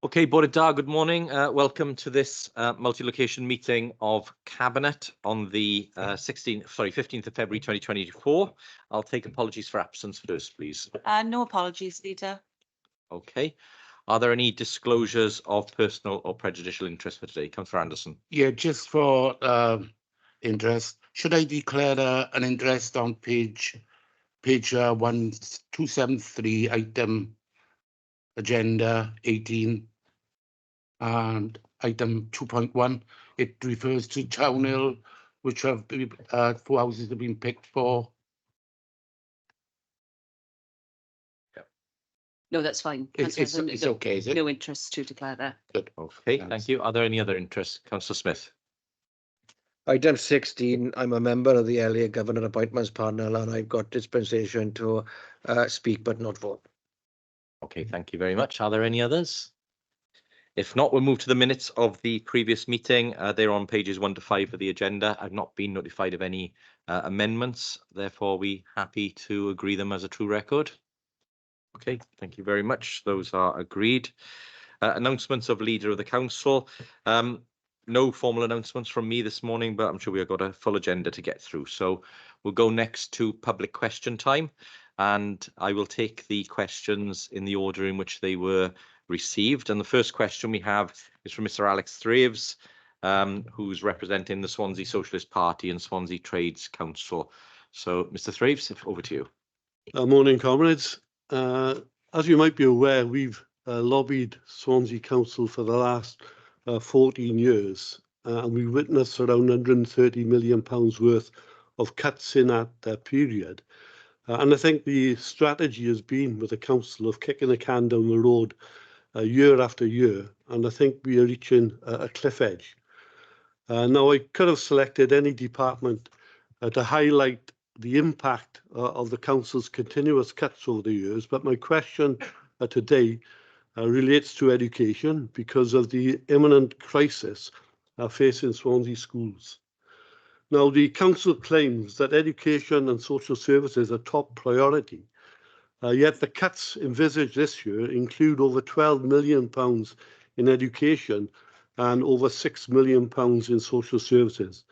Okay, Bore Da, good morning. Welcome to this multi-location meeting of Cabinet on the 15th of February 2024. I'll take apologies for absence first, please. No apologies, Leader. Okay. Are there any disclosures of personal or prejudicial interest for today? Councillor Anderson. Yeah, just for interest, should I declare an interest on page 1273, item agenda 18, and item 2.1? It refers to Town Hill, which have 4 houses have been picked for. No, that's fine. It's okay, is it? No interest to declare there. Good. Okay, thank you. Are there any other interests? Councillor Smith. Item 16, I'm a member of the LA Governor Appointments Panel and I've got dispensation to speak but not vote. Okay, thank you very much. Are there any others? If not, we'll move to the minutes of the previous meeting. They're on pages 1 to 5 of the agenda. I've not been notified of any amendments. Therefore, we're happy to agree them as a true record. Okay, thank you very much. Those are agreed. Announcements of Leader of the Council. No formal announcements from me this morning, but I'm sure we've got a full agenda to get through. So we'll go next to public question time, and I will take the questions in the order in which they were received. And the first question we have is from Mr. Alex Thraves, who's representing the Swansea Socialist Party and Swansea Trades Council. So, Mr. Thraves, over to you. Morning, comrades. As you might be aware, we've lobbied Swansea Council for the last 14 years, and we witnessed around £130 million worth of cuts in that period. And I think the strategy has been with the council of kicking the can down the road year after year, and I think we are reaching a cliff edge. Now, I could have selected any department to highlight the impact of the council's continuous cuts over the years, but my question today relates to education because of the imminent crisis facing Swansea schools. Now, the council claims that education and social services are top priority, yet the cuts envisaged this year include over £12 million in education and over £6 million in social services.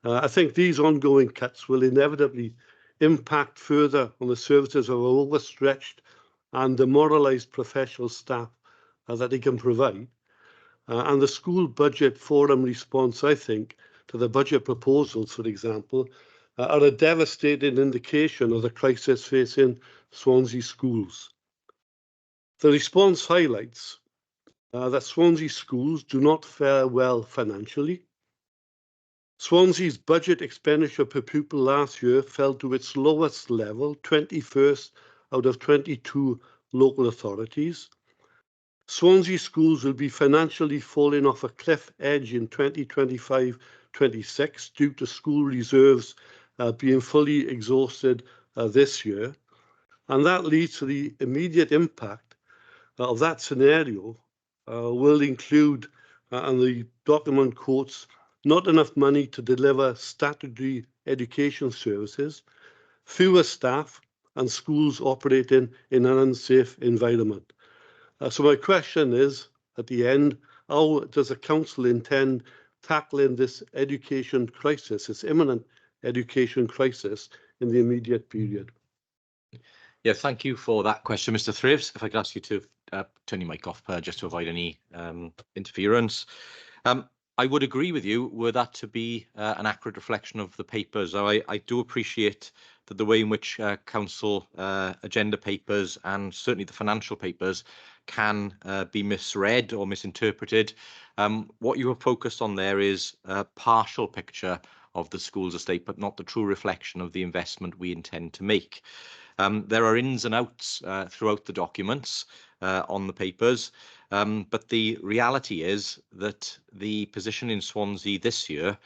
I think these ongoing cuts will inevitably impact further on the services of our overstretched and demoralised professional staff that they can provide. And the school budget forum response, I think, to the budget proposals, for example, are a devastating indication of the crisis facing Swansea schools. The response highlights that Swansea schools do not fare well financially. Swansea's budget expenditure per pupil last year fell to its lowest level, 21st out of 22 local authorities. Swansea schools will be financially falling off a cliff edge in 2025-26 due to school reserves being fully exhausted this year. And that leads to the immediate impact of that scenario will include, and the document quotes, not enough money to deliver statutory education services, fewer staff, and schools operating in an unsafe environment. So my question is, at the end, how does the council intend tackling this education crisis, this imminent education crisis in the immediate period? Yeah, thank you for that question, Mr. Thraves. If I could ask you to turn your mic off just to avoid any interference. I would agree with you were that to be an accurate reflection of the papers. I do appreciate that the way in which council agenda papers and certainly the financial papers can be misread or misinterpreted. What you have focused on there is a partial picture of the school's estate, but not the true reflection of the investment we intend to make. There are ins and outs throughout the documents on the papers, but the reality is that the position in Swansea this year,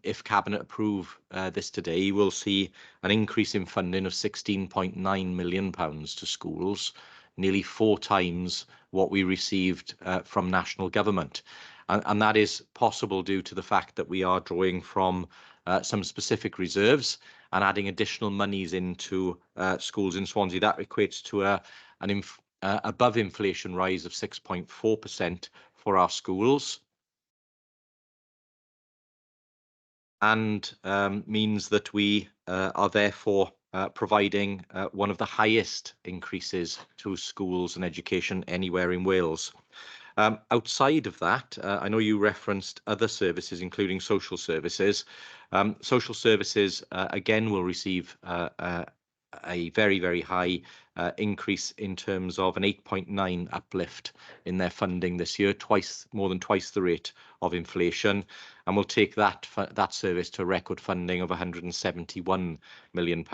if Cabinet approve this today, will see an increase in funding of £16.9 million to schools, nearly 4 times what we received from national government. And that is possible due to the fact that we are drawing from some specific reserves and adding additional monies into schools in Swansea. That equates to an above inflation rise of 6.4% for our schools, and means that we are therefore providing one of the highest increases to schools and education anywhere in Wales. Outside of that, I know you referenced other services, including social services. Social services, again, will receive a very, very high increase in terms of an 8.9 uplift in their funding this year, more than twice the rate of inflation, and we'll take that service to a record funding of £171 million.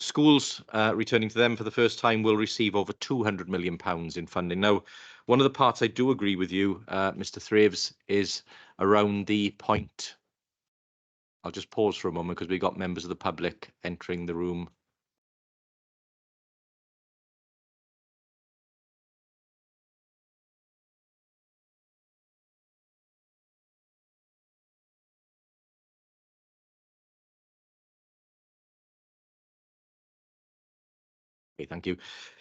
Schools, returning to them for the first time, will receive over £200 million in funding. Now, one of the parts I do agree with you, Mr. Thraves, is around the point. I'll just pause for a moment because we've got members of the public entering the room. Okay, thank you.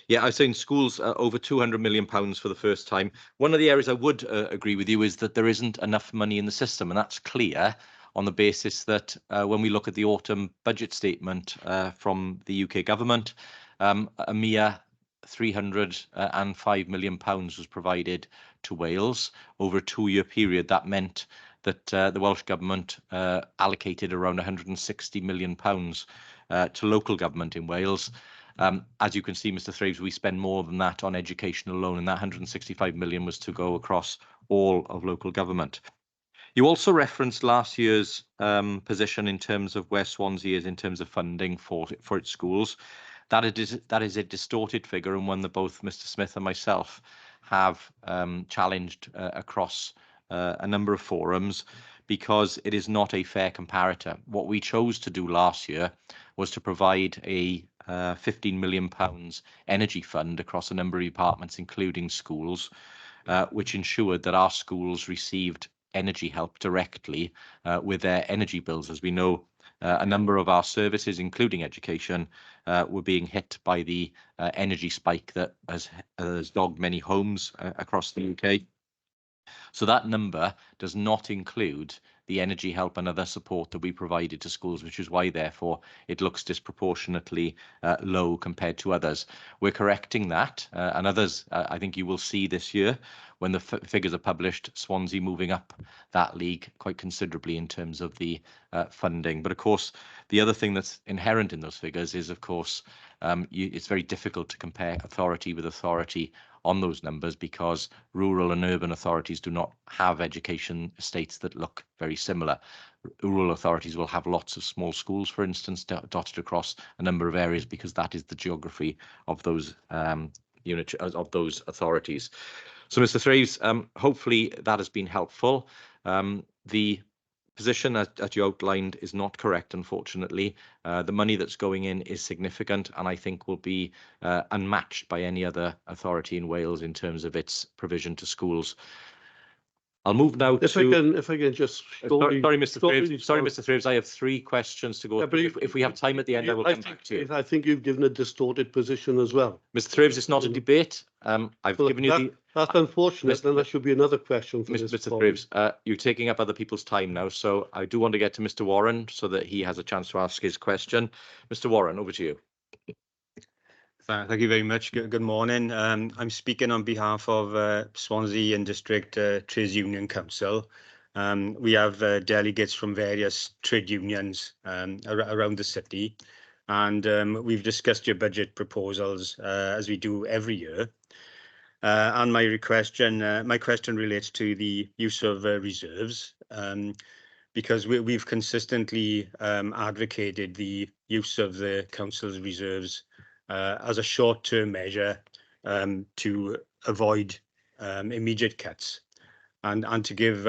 Yeah, I was saying schools over £200 million for the first time. One of the areas I would agree with you is that there isn't enough money in the system, and that's clear on the basis that when we look at the autumn budget statement from the UK government, a mere £305 million was provided to Wales over a 2-year period. That meant that the Welsh government allocated around £160 million to local government in Wales. As you can see, Mr. Thraves, we spend more than that on education alone, and that £165 million was to go across all of local government. You also referenced last year's position in terms of where Swansea is in terms of funding for its schools. That is a distorted figure, and one that both Mr. Smith and myself have challenged across a number of forums, because it is not a fair comparator. What we chose to do last year was to provide a £15 million energy fund across a number of departments, including schools, which ensured that our schools received energy help directly with their energy bills. As we know, a number of our services, including education, were being hit by the energy spike that has dogged many homes across the UK. So that number does not include the energy help and other support that we provided to schools, which is why, therefore, it looks disproportionately low compared to others. We're correcting that, and others, I think you will see this year, when the figures are published, Swansea moving up that league quite considerably in terms of the funding. But, of course, the other thing that's inherent in those figures is, of course, it's very difficult to compare authority with authority on those numbers, because rural and urban authorities do not have education estates that look very similar. Rural authorities will have lots of small schools, for instance, dotted across a number of areas, because that is the geography of those units, of those authorities. So, Mr. Thraves, hopefully that has been helpful. The position that you outlined is not correct, unfortunately. The money that's going in is significant, and I think will be unmatched by any other authority in Wales in terms of its provision to schools. I'll move now If I can just sorry, Mr. Thraves. Sorry, Mr. Thraves. I have 3 questions to go. Yeah, if we have time at the end, I will come back to you. I think you've given a distorted position as well. Mr. Thraves, it's not a debate. I've given you That's unfortunate. Then there should be another question for Mr. Thraves, you're taking up other people's time now, so I do want to get to Mr. Warren so that he has a chance to ask his question. Mr. Warren, over to you. Thank you very much. Good morning. I'm speaking on behalf of Swansea and District Trades Union Council. We have delegates from various trade unions around the city, and we've discussed your budget proposals as we do every year. And my question relates to the use of reserves, because we've consistently advocated the use of the council's reserves as a short-term measure to avoid immediate cuts, and to give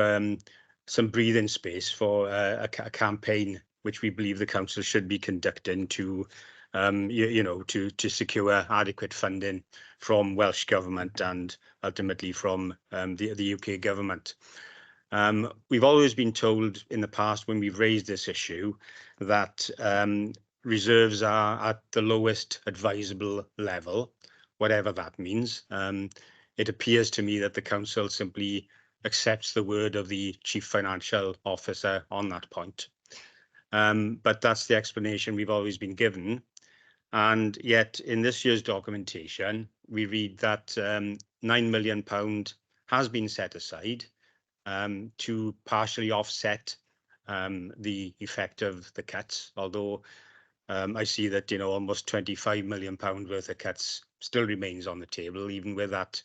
some breathing space for a campaign which we believe the council should be conducting to to secure adequate funding from Welsh Government and ultimately from the UK Government. We've always been told in the past, when we've raised this issue, that reserves are at the lowest advisable level, whatever that means. It appears to me that the council simply accepts the word of the chief financial officer on that point. But that's the explanation we've always been given. And yet in this year's documentation, we read that £9 million has been set aside to partially offset the effect of the cuts, although I see that, almost £25 million worth of cuts still remains on the table, even with that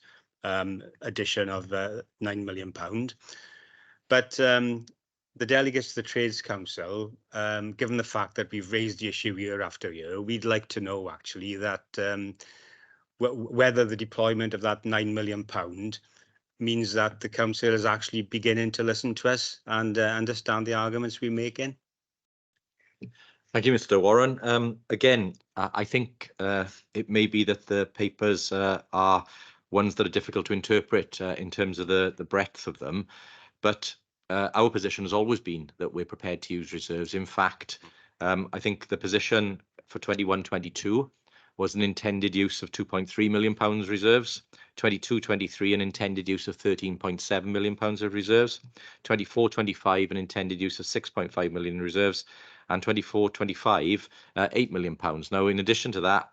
addition of £9 million. But the delegates to the Trades Council, given the fact that we've raised the issue year after year, we'd like to know actually that whether the deployment of that £9 million means that the council is actually beginning to listen to us and understand the arguments we're making. Thank you, Mr. Warren. Again, I think it may be that the papers are ones that are difficult to interpret in terms of the breadth of them, but our position has always been that we're prepared to use reserves. In fact, I think the position for 21-22 was an intended use of £2.3 million reserves, 22-23 an intended use of £13.7 million of reserves, 24-25 an intended use of £6.5 million in reserves, and 24-25 £8 million. Now, in addition to that,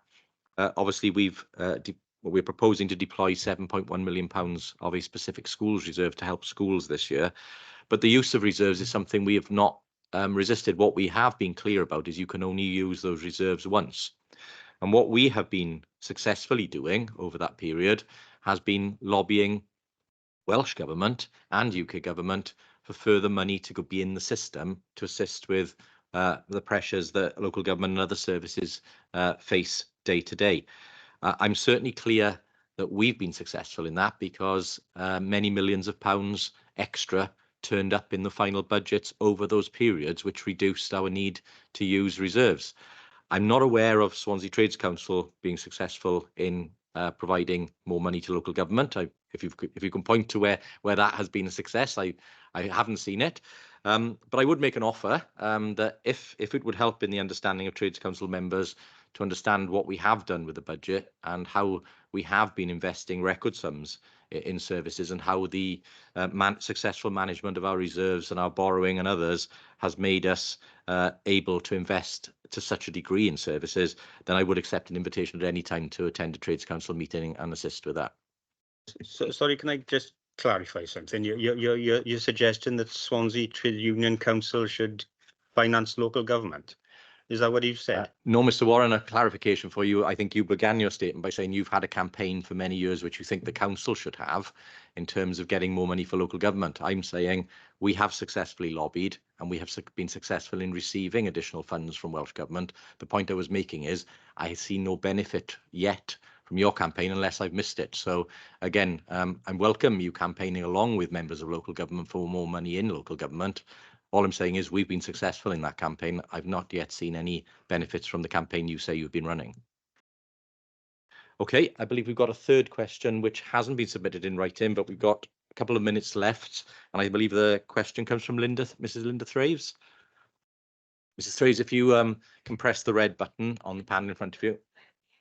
obviously we're proposing to deploy £7.1 million of a specific schools reserve to help schools this year. But the use of reserves is something we have not resisted. What we have been clear about is you can only use those reserves once. And what we have been successfully doing over that period has been lobbying Welsh Government and UK Government for further money to be in the system to assist with the pressures that local government and other services face day to day. I'm certainly clear that we've been successful in that because many millions of pounds extra turned up in the final budgets over those periods, which reduced our need to use reserves. I'm not aware of Swansea Trades Council being successful in providing more money to local government. If you can point to where that has been a success, I haven't seen it. But I would make an offer that if it would help in the understanding of Trades Council members to understand what we have done with the budget and how we have been investing record sums in services and how the successful management of our reserves and our borrowing and others has made us able to invest to such a degree in services, then I would accept an invitation at any time to attend a Trades Council meeting and assist with that. So, sorry, can I just clarify something? You're suggesting that Swansea Trade Union Council should finance local government? Is that what you've said? No, Mr. Warren, a clarification for you. I think you began your statement by saying you've had a campaign for many years, which you think the council should have in terms of getting more money for local government. I'm saying we have successfully lobbied and we have been successful in receiving additional funds from Welsh Government. The point I was making is I see no benefit yet from your campaign unless I've missed it. So again, I welcome you campaigning along with members of local government for more money in local government. All I'm saying is we've been successful in that campaign. I've not yet seen any benefits from the campaign you say you've been running. Okay, I believe we've got a third question which hasn't been submitted in writing, but we've got a couple of minutes left. And I believe the question comes from Mrs. Linda Thraves. Mrs. Thraves, if you can press the red button on the panel in front of you,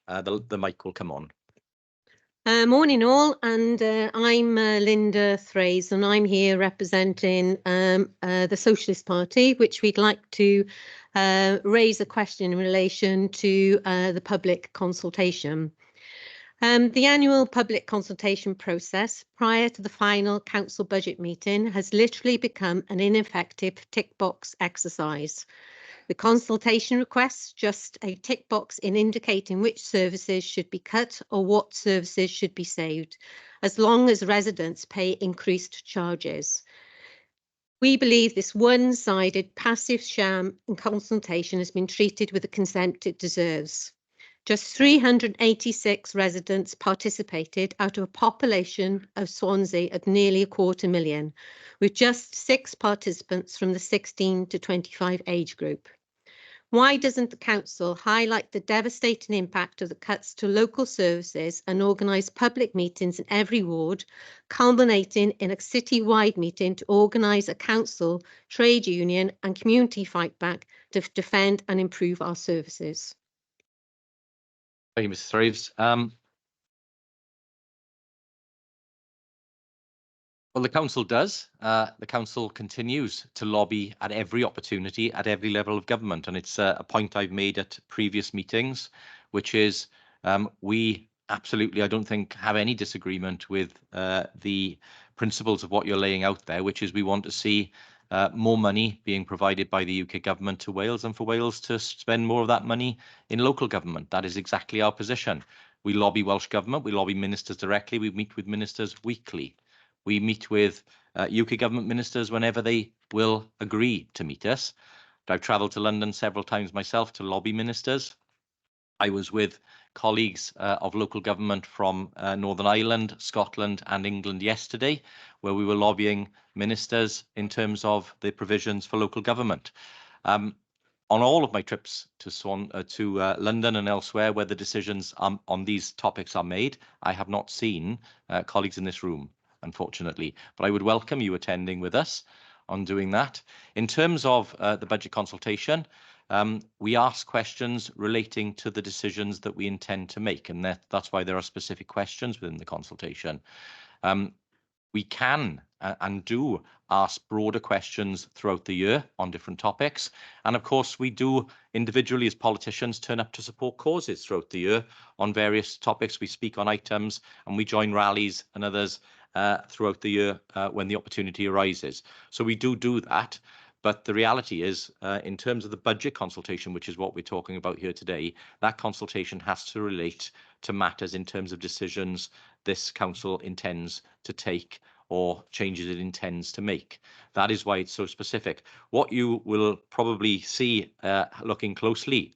the mic will come on. Morning all, and I'm Linda Thraves, and I'm here representing the Socialist Party, which we'd like to raise a question in relation to the public consultation. The annual public consultation process prior to the final council budget meeting has literally become an ineffective tick box exercise. The consultation requests just a tick box in indicating which services should be cut or what services should be saved, as long as residents pay increased charges. We believe this one-sided passive sham and consultation has been treated with the contempt it deserves. Just 386 residents participated out of a population of Swansea of nearly 250,000, with just 6 participants from the 16 to 25 age group. Why doesn't the council highlight the devastating impact of the cuts to local services and organise public meetings in every ward, culminating in a city-wide meeting to organise a council, trade union and community fight back defend and improve our services. Thank you, Mr. Thraves. Well, the council does. The council continues to lobby at every opportunity, at every level of government. And it's a point I've made at previous meetings, which is we absolutely, I don't think, have any disagreement with the principles of what you're laying out there, which is we want to see more money being provided by the UK government to Wales, and for Wales to spend more of that money in local government. That is exactly our position. We lobby Welsh Government, we lobby ministers directly, we meet with ministers weekly. We meet with UK government ministers whenever they will agree to meet us. I've travelled to London several times myself to lobby ministers. I was with colleagues of local government from Northern Ireland, Scotland and England yesterday, where we were lobbying ministers in terms of the provisions for local government. On all of my trips to London and elsewhere where the decisions on these topics are made, I have not seen colleagues in this room, unfortunately, but I would welcome you attending with us on doing that. In terms of the budget consultation, we ask questions relating to the decisions that we intend to make, and that's why there are specific questions within the consultation. We can and do ask broader questions throughout the year on different topics. And of course, we do individually as politicians turn up to support causes throughout the year on various topics. We speak on items and we join rallies and others throughout the year when the opportunity arises. So we do that. But the reality is, in terms of the budget consultation, which is what we're talking about here today, that consultation has to relate to matters in terms of decisions this council intends to take or changes it intends to make. That is why it's so specific. What you will probably see looking closely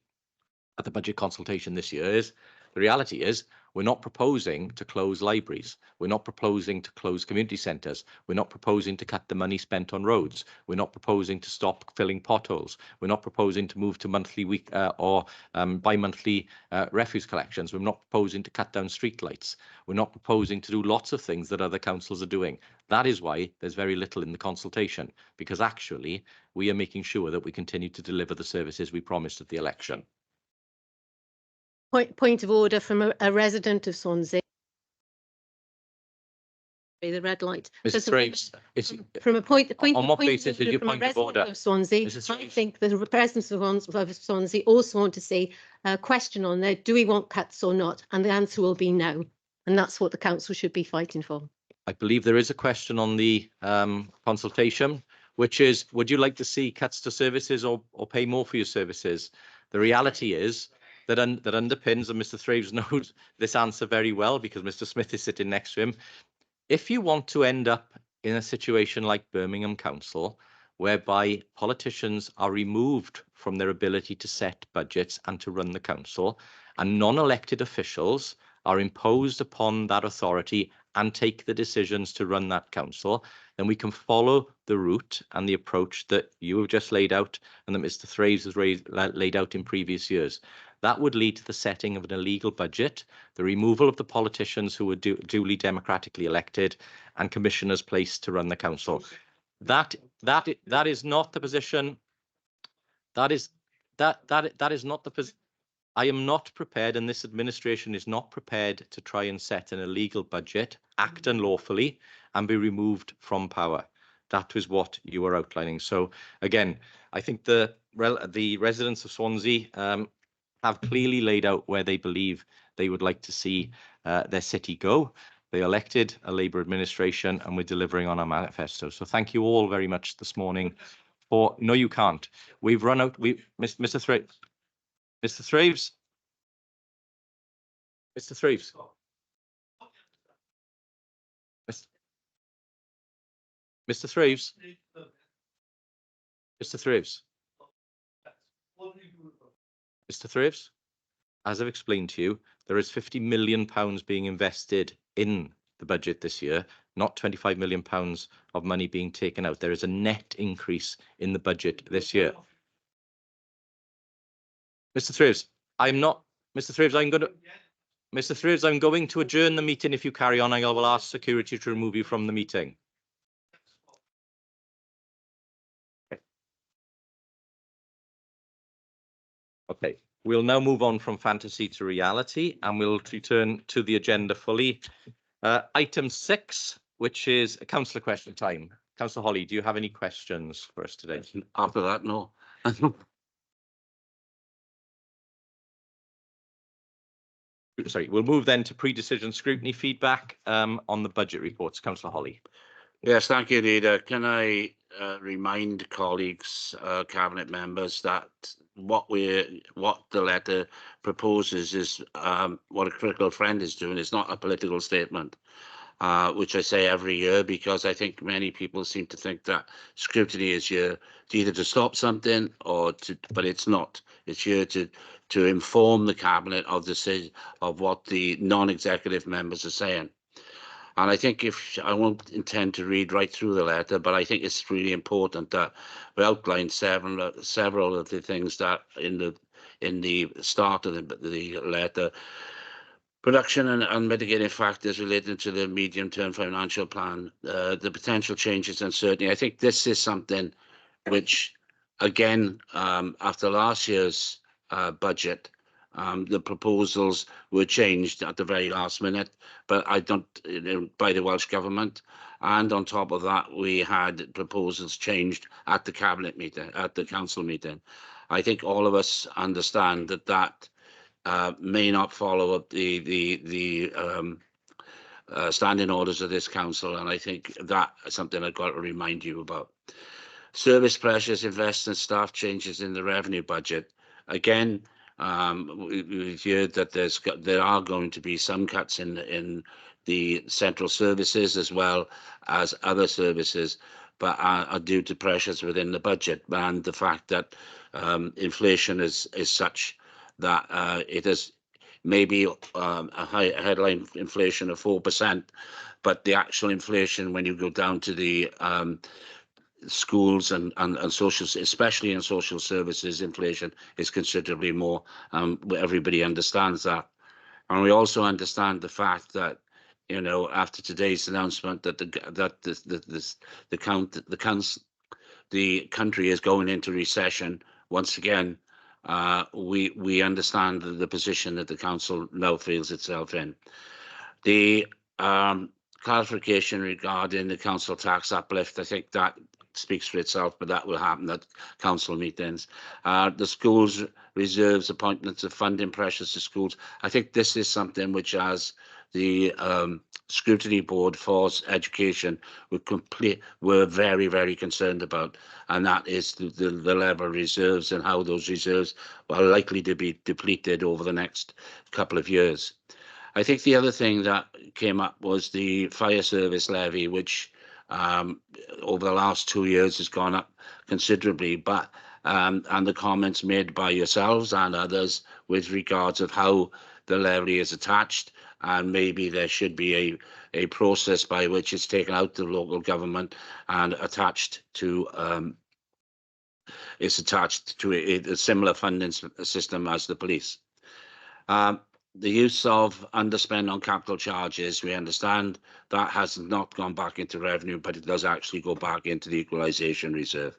at the budget consultation this year is, the reality is, we're not proposing to close libraries. We're not proposing to close community centres. We're not proposing to cut the money spent on roads. We're not proposing to stop filling potholes. We're not proposing to move to monthly or bi-monthly refuse collections. We're not proposing to cut down streetlights. We're not proposing to do lots of things that other councils are doing. That is why there's very little in the consultation, because actually we are making sure that we continue to deliver the services we promised at the election. Point of order from a resident of Swansea. The red light. Mrs. Thraves, From a point on what point basis is your from a point of resident order? of Swansea, Mrs. I Thraves. think the residents of Swansea also want to see a question on there: do we want cuts or not? And the answer will be no, and that's what the council should be fighting for. I believe there is a question on the consultation, which is, would you like to see cuts to services or pay more for your services? The reality is that underpins, and Mr. Thraves knows this answer very well because Mr. Smith is sitting next to him. If you want to end up in a situation like Birmingham Council, whereby politicians are removed from their ability to set budgets and to run the council, and non-elected officials are imposed upon that authority and take the decisions to run that council, then we can follow the route and the approach that you have just laid out and that Mr. Thraves has laid out in previous years. That would lead to the setting of an illegal budget, the removal of the politicians who were duly democratically elected, and commissioners placed to run the council. That is not the position. That is not the position. I am not prepared, and this administration is not prepared to try and set an illegal budget, act unlawfully, and be removed from power. That was what you were outlining. So again, I think the residents of Swansea have clearly laid out where they believe they would like to see their city go. They elected a Labour administration and we're delivering on our manifesto. So thank you all very much this morning for, no, you can't. We've run out, Mr. Thraves. Mr. Thraves. Mr. Thraves. Mr. Thraves. Mr. Thraves. Mr. Thraves, as I've explained to you, there is £50 million being invested in the budget this year, not £25 million of money being taken out. There is a net increase in the budget this year. Mr. Thraves, I'm not. Mr. Thraves, Mr. Thraves, I'm going to adjourn the meeting if you carry on. I will ask security to remove you from the meeting. Okay, we'll now move on from fantasy to reality, and we'll return to the agenda fully. Item 6, which is a councillor question time. Councillor Holly, do you have any questions for us today? After that, no. Sorry, we'll move then to pre-decision scrutiny feedback on the budget reports. Councillor Holly. Yes, thank you, Leader. Can I remind colleagues, cabinet members, that what the letter proposes is what a critical friend is doing. It's not a political statement, which I say every year because I think many people seem to think that scrutiny is here to either to stop something or to, but it's not. It's here to inform the cabinet of what the non-executive members are saying. And I think I won't intend to read right through the letter, but I think it's really important that we outline several of the things that in the start of the letter. Production and mitigating factors relating to the medium-term financial plan, the potential changes and uncertainty. I think this is something which, again, after last year's budget, the proposals were changed at the very last minute, but by the Welsh Government. And on top of that, we had proposals changed at the cabinet meeting, at the council meeting. I think all of us understand that may not follow up the standing orders of this council, and I think that is something I've got to remind you about. Service pressures, investment, staff changes in the revenue budget. Again, we've heard that there are going to be some cuts in the central services as well as other services, but are due to pressures within the budget and the fact that inflation is such that it is maybe a high headline inflation of 4%, but the actual inflation, when you go down to the schools and social, especially in social services, inflation is considerably more. Everybody understands that, and we also understand the fact that, you know, after today's announcement that the country is going into recession once again. We understand the position that the council now feels itself in. The clarification regarding the council tax uplift, I think that speaks for itself, but that will happen at council meetings. The schools reserves appointments of funding pressures to schools. I think this is something which, as the scrutiny board for education were very, very concerned about, and that is the level of reserves and how those reserves are likely to be depleted over the next couple of years. I think the other thing that came up was the fire service levy, which over the last 2 years has gone up considerably, but and the comments made by yourselves and others with regards of how the levy is attached, and maybe there should be a process by which it's taken out of local government and attached to a similar funding system as the police. The use of underspend on capital charges, we understand that has not gone back into revenue, but it does actually go back into the equalisation reserve.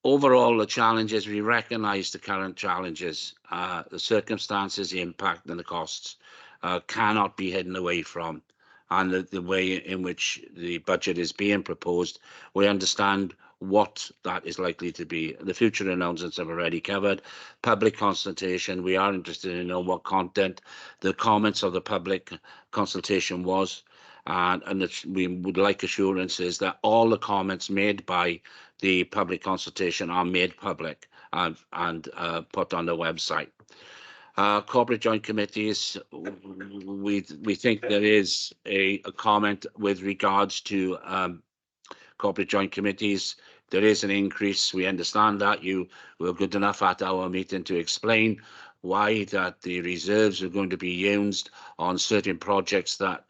Overall, the challenges, we recognise the current challenges, the circumstances, the impact and the costs cannot be hidden away from. And the way in which the budget is being proposed, we understand what that is likely to be. The future announcements have already covered. Public consultation, we are interested in knowing what content the comments of the public consultation was. And we would like assurances that all the comments made by the public consultation are made public and put on the website. Corporate joint committees, we think there is a comment with regards to corporate joint committees. There is an increase. We understand that. You were good enough at our meeting to explain why that the reserves are going to be used on certain projects that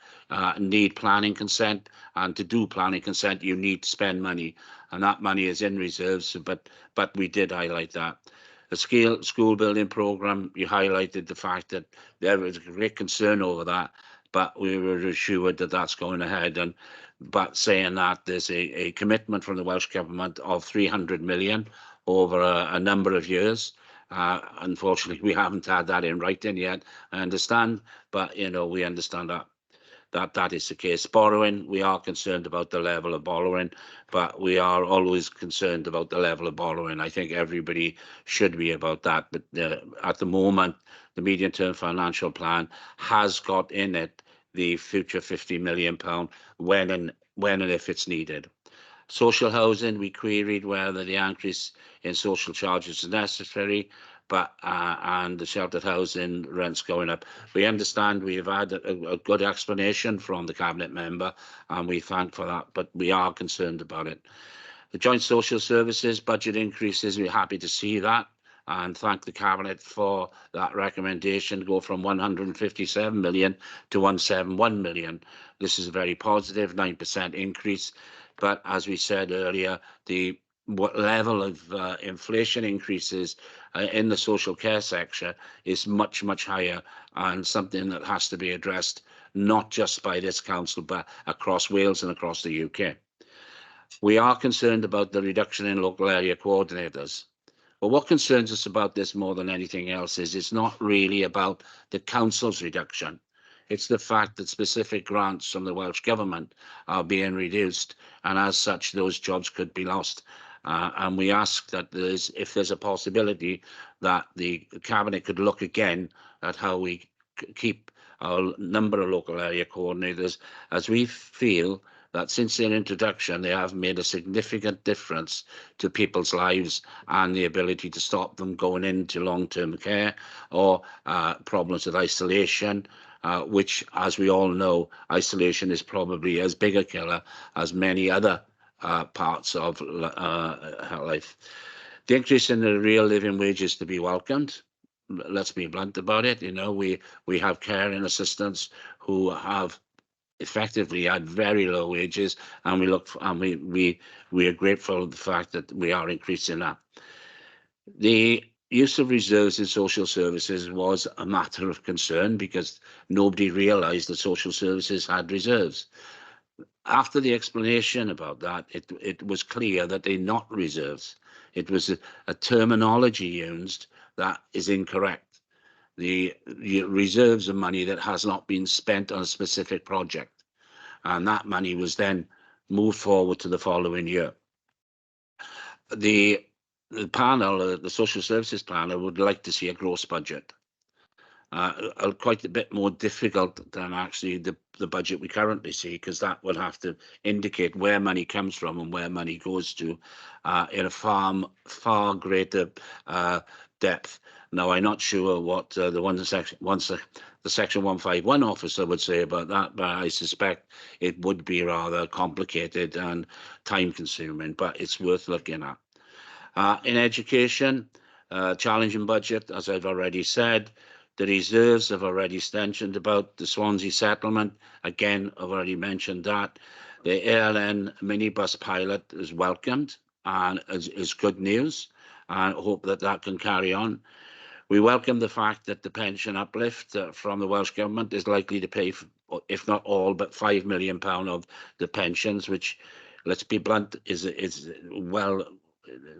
need planning consent, and to do planning consent you need to spend money, and that money is in reserves, but we did highlight that. The school building programme, you highlighted the fact that there was a great concern over that, but we were assured that that's going ahead. But saying that, there's a commitment from the Welsh Government of 300 million over a number of years. Unfortunately, we haven't had that in writing yet, I understand, but we understand that is the case. Borrowing, we are concerned about the level of borrowing, but we are always concerned about the level of borrowing. I think everybody should be about that. But at the moment, the medium-term financial plan has got in it the future £50 million when and if it's needed. Social housing, we queried whether the increase in social charges is necessary, but and the sheltered housing rents going up. We understand we have had a good explanation from the cabinet member, and we thank for that, but we are concerned about it. The joint social services budget increases, we're happy to see that, and thank the cabinet for that recommendation to go from 157 million to 171 million. This is a very positive 9% increase. But as we said earlier, the level of inflation increases in the social care sector is much, much higher, and something that has to be addressed not just by this council, but across Wales and across the UK. We are concerned about the reduction in local area coordinators. But what concerns us about this more than anything else is it's not really about the council's reduction. It's the fact that specific grants from the Welsh Government are being reduced, and as such, those jobs could be lost. And we ask that if there's a possibility that the Cabinet could look again at how we keep our number of local area coordinators, as we feel that since their introduction, they have made a significant difference to people's lives and the ability to stop them going into long-term care or problems with isolation, which, as we all know, isolation is probably as big a killer as many other parts of life. The increase in the real living wage is to be welcomed. Let's be blunt about it. We have caring assistants who have effectively had very low wages, and we are grateful for the fact that we are increasing that. The use of reserves in social services was a matter of concern because nobody realised that social services had reserves. After the explanation about that, it was clear that they're not reserves. It was a terminology used that is incorrect. The reserves are money that has not been spent on a specific project, and that money was then moved forward to the following year. The panel, the social services panel, would like to see a gross budget. Quite a bit more difficult than actually the budget we currently see, because that will have to indicate where money comes from and where money goes to in a far greater depth. Now, I'm not sure what the Section 151 officer would say about that, but I suspect it would be rather complicated and time-consuming, but it's worth looking at. In education, challenging budget, as I've already said. The reserves have already mentioned about the Swansea settlement. Again, I've already mentioned that. The ALN minibus pilot is welcomed and is good news, and hope that can carry on. We welcome the fact that the pension uplift from the Welsh Government is likely to pay, if not all, but £5 million of the pensions, which, let's be blunt, is well.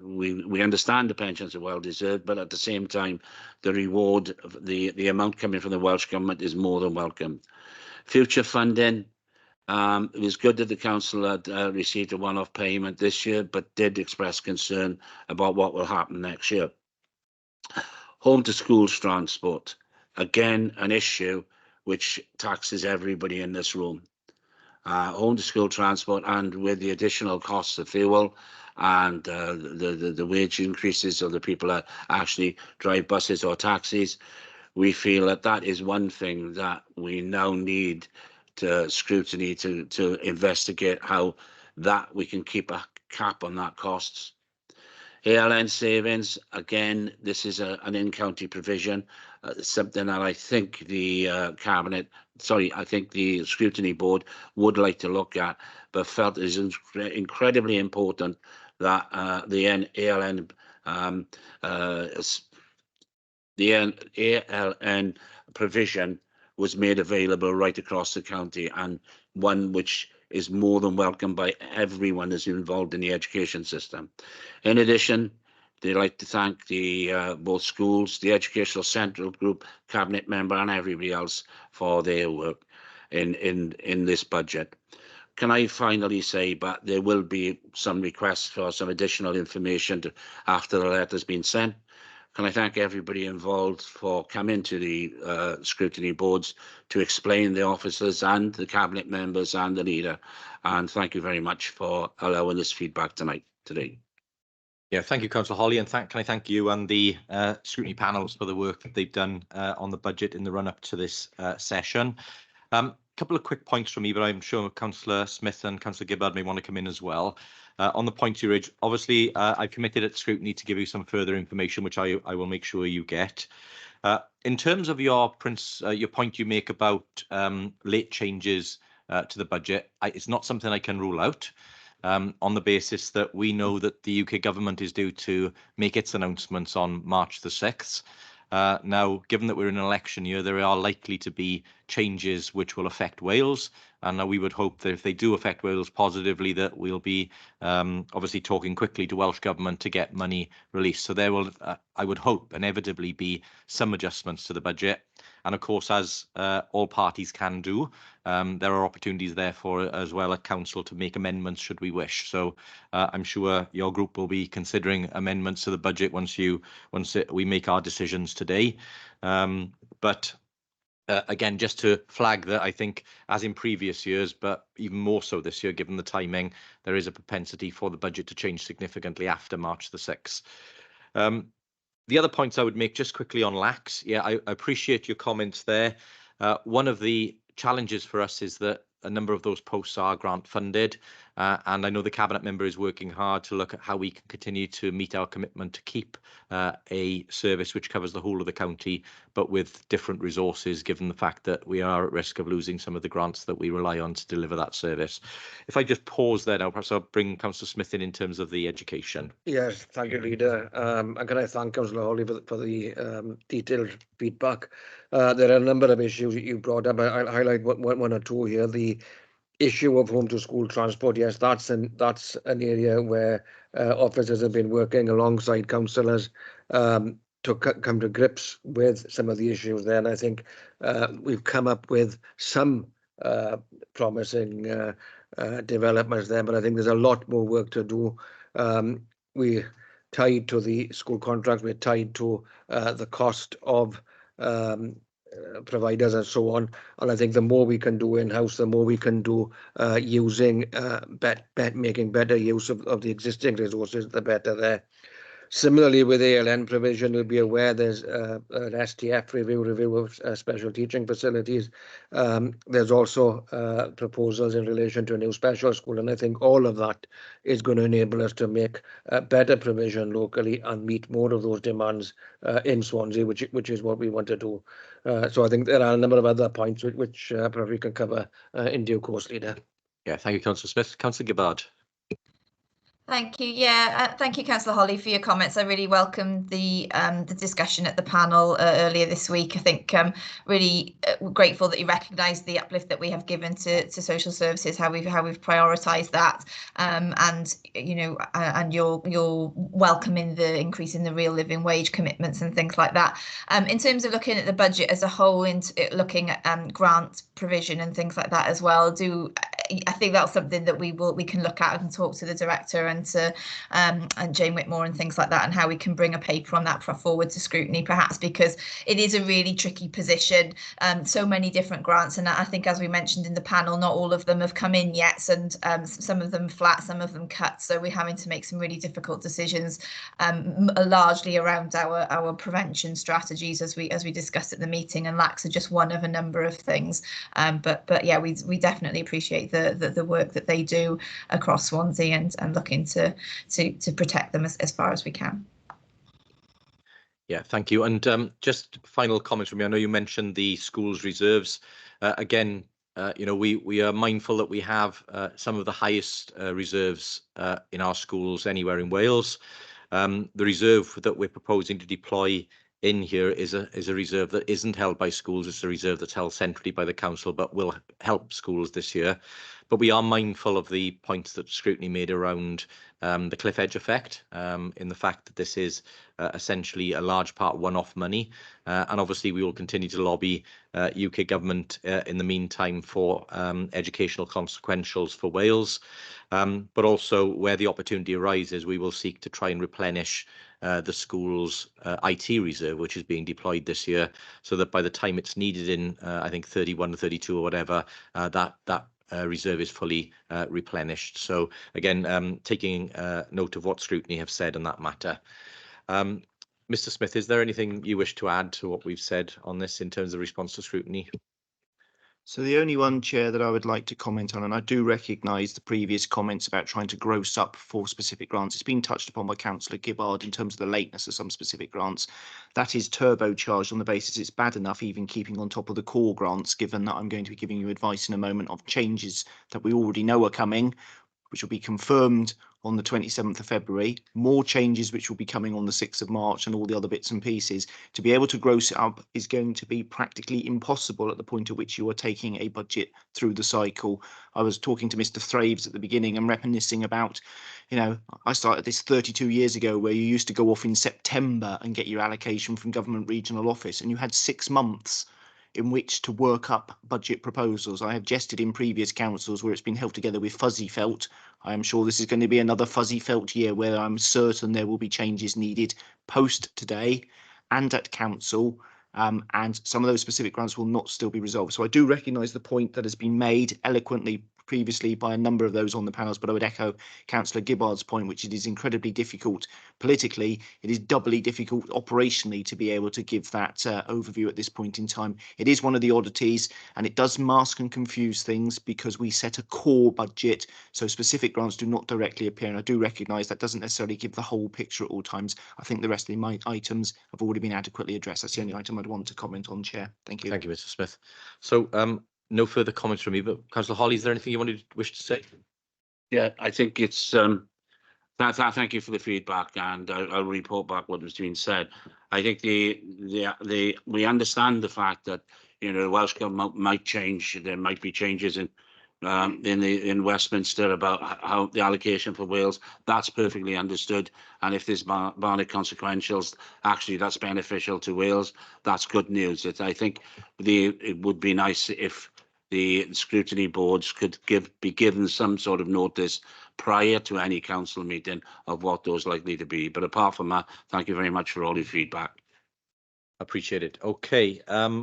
We understand the pensions are well deserved, but at the same time, the reward, the amount coming from the Welsh Government is more than welcome. Future funding, it was good that the council had received a one-off payment this year, but did express concern about what will happen next year. Home to schools transport, again, an issue which taxes everybody in this room. Home to school transport, and with the additional costs of fuel and the wage increases of the people that actually drive buses or taxis, we feel that is one thing that we now need to scrutiny to investigate how that we can keep a cap on that costs. ALN savings, again, this is an in-county provision, something that I think the I think the scrutiny board would like to look at, but felt is incredibly important that the ALN provision was made available right across the county, and one which is more than welcome by everyone who's involved in the education system. In addition, they'd like to thank the both schools, the Educational Central Group, Cabinet member and everybody else for their work in this budget. Can I finally say, but there will be some requests for some additional information after the letter's been sent. Can I thank everybody involved for coming to the scrutiny boards to explain the officers and the cabinet members and the leader. And thank you very much for allowing this feedback today. Yeah, thank you, Councillor Holly, and can I thank you and the scrutiny panels for the work that they've done on the budget in the run-up to this session. Couple of quick points from me, but I'm sure Councillor Smith and Councillor Gibbard may want to come in as well. On the points you raised, obviously, I've committed at scrutiny to give you some further information, which I will make sure you get. In terms of your point you make about late changes to the budget, it's not something I can rule out. On the basis that we know that the UK government is due to make its announcements on March the 6th. Now, given that we're in an election year, there are likely to be changes which will affect Wales. And we would hope that if they do affect Wales positively, that we'll be obviously talking quickly to Welsh Government to get money released. So there will, I would hope, inevitably be some adjustments to the budget. And of course, as all parties can do, there are opportunities therefore as well at Council to make amendments should we wish. So I'm sure your group will be considering amendments to the budget once we make our decisions today. Again, just to flag that I think, as in previous years, but even more so this year, given the timing, there is a propensity for the budget to change significantly after March the 6th. The other points I would make just quickly on LACs. Yeah, I appreciate your comments there. One of the challenges for us is that a number of those posts are grant funded. And I know the Cabinet member is working hard to look at how we can continue to meet our commitment to keep a service which covers the whole of the county, but with different resources, given the fact that we are at risk of losing some of the grants that we rely on to deliver that service. If I just pause there now, perhaps I'll bring Councillor Smith in terms of the education. Yes, thank you, Leader. And can I thank Councillor Hawley for the detailed feedback. There are a number of issues that you brought up. I'll highlight one or two here. The issue of home to school transport, yes, that's an area where officers have been working alongside councillors to come to grips with some of the issues there. And I think we've come up with some promising developments there, but I think there's a lot more work to do. We're tied to the school contracts, we're tied to the cost of providers and so on. And I think the more we can do in-house, the more we can do using making better use of the existing resources, the better there. Similarly, with ALN provision, you'll be aware there's an STF review of special teaching facilities. There's also proposals in relation to a new special school, and I think all of that is going to enable us to make better provision locally and meet more of those demands in Swansea, which is what we want to do. So I think there are a number of other points which probably we can cover in due course, Leader. Yeah, thank you, Councillor Smith. Councillor Gibbard. Thank you. Yeah, thank you, Councillor Holly, for your comments. I really welcomed the discussion at the panel earlier this week. I think really grateful that you recognised the uplift that we have given to social services, how we've prioritised that, and you know, and you're welcoming the increase in the real living wage commitments and things like that. In terms of looking at the budget as a whole, and looking at grant provision and things like that as well, I think that's something that we can look at and talk to the director and to and Jane Whitmore and things like that, and how we can bring a paper on that forward to scrutiny, perhaps, because it is a really tricky position. So many different grants, and I think, as we mentioned in the panel, not all of them have come in yet, and some of them flat, some of them cut. So we're having to make some really difficult decisions, largely around our prevention strategies, as we discussed at the meeting, and LACs are just one of a number of things. But yeah, we definitely appreciate the work that they do across Swansea, and looking to protect them as far as we can. Yeah, thank you. And just final comments from me. I know you mentioned the schools reserves. Again, you know, we are mindful that we have some of the highest reserves in our schools anywhere in Wales. The reserve that we're proposing to deploy in here is a reserve that isn't held by schools. It's a reserve that's held centrally by the council, but will help schools this year. But we are mindful of the points that scrutiny made around the cliff edge effect, in the fact that this is essentially a large part one-off money. And obviously we will continue to lobby UK government in the meantime for educational consequentials for Wales. But also where the opportunity arises, we will seek to try and replenish the school's IT reserve, which is being deployed this year, so that by the time it's needed in, I think, 31 to 32 or whatever, that reserve is fully replenished. So again, taking note of what scrutiny have said on that matter. Mr. Smith, is there anything you wish to add to what we've said on this in terms of response to scrutiny? So the only one, Chair, that I would like to comment on, and I do recognise the previous comments about trying to gross up for specific grants. It's been touched upon by Councillor Gibbard in terms of the lateness of some specific grants. That is turbocharged on the basis it's bad enough even keeping on top of the core grants, given that I'm going to be giving you advice in a moment of changes that we already know are coming, which will be confirmed on the 27th of February, more changes which will be coming on the 6th of March, and all the other bits and pieces. To be able to gross it up is going to be practically impossible at the point at which you are taking a budget through the cycle. I was talking to Mr. Thraves at the beginning and reminiscing about, you know, I started this 32 years ago, where you used to go off in September and get your allocation from government regional office, and you had 6 months in which to work up budget proposals. I have jested in previous councils where it's been held together with fuzzy felt. I am sure this is going to be another fuzzy felt year, where I'm certain there will be changes needed post today and at council, and some of those specific grants will not still be resolved. So I do recognise the point that has been made eloquently previously by a number of those on the panels, but I would echo Councillor Gibbard's point, which it is incredibly difficult politically. It is doubly difficult operationally to be able to give that overview at this point in time. It is one of the oddities, and it does mask and confuse things because we set a core budget, so specific grants do not directly appear, and I do recognise that doesn't necessarily give the whole picture at all times. I think the rest of the items have already been adequately addressed. That's the only item I'd want to comment on, Chair. Thank you. Thank you, Mr. Smith. So no further comments from me, but Councillor Holly, is there anything you wish to say? Yeah, I think it's thank you for the feedback, and I'll report back what was being said. I think we understand the fact that, you know, the Welsh Government might change. There might be changes in Westminster about how the allocation for Wales. That's perfectly understood. And if there's Barnett consequentials, actually that's beneficial to Wales. That's good news. I think it would be nice if the scrutiny boards could be given some sort of notice prior to any council meeting of what those likely to be. But apart from that, thank you very much for all your feedback. Appreciate it. Okay,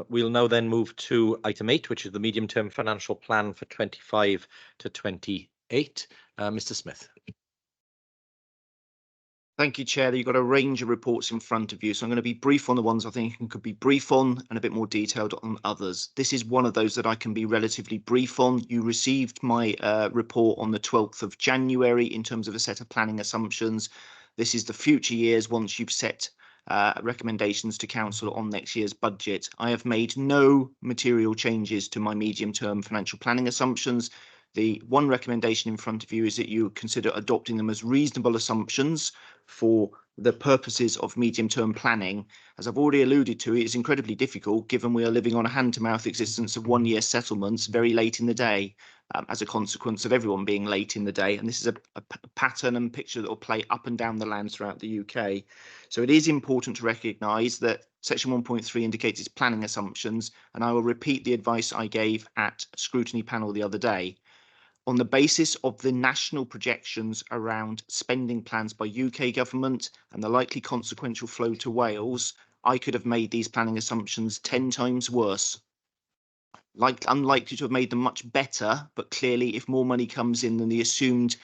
we'll now then move to item 8, which is the medium-term financial plan for 25 to 28. Mr. Smith. Thank you, Chair. You've got a range of reports in front of you, so I'm going to be brief on the ones I think could be brief on and a bit more detailed on others. This is one of those that I can be relatively brief on. You received my report on the 12th of January in terms of a set of planning assumptions. This is the future years once you've set recommendations to council on next year's budget. I have made no material changes to my medium-term financial planning assumptions. The one recommendation in front of you is that you consider adopting them as reasonable assumptions for the purposes of medium-term planning. As I've already alluded to, it is incredibly difficult given we are living on a hand-to-mouth existence of one-year settlements very late in the day, as a consequence of everyone being late in the day. And this is a pattern and picture that will play up and down the land throughout the UK. So it is important to recognise that Section 1.3 indicates its planning assumptions, and I will repeat the advice I gave at scrutiny panel the other day. On the basis of the national projections around spending plans by UK government and the likely consequential flow to Wales, I could have made these planning assumptions 10 times worse. Unlikely to have made them much better, but clearly if more money comes in than the assumed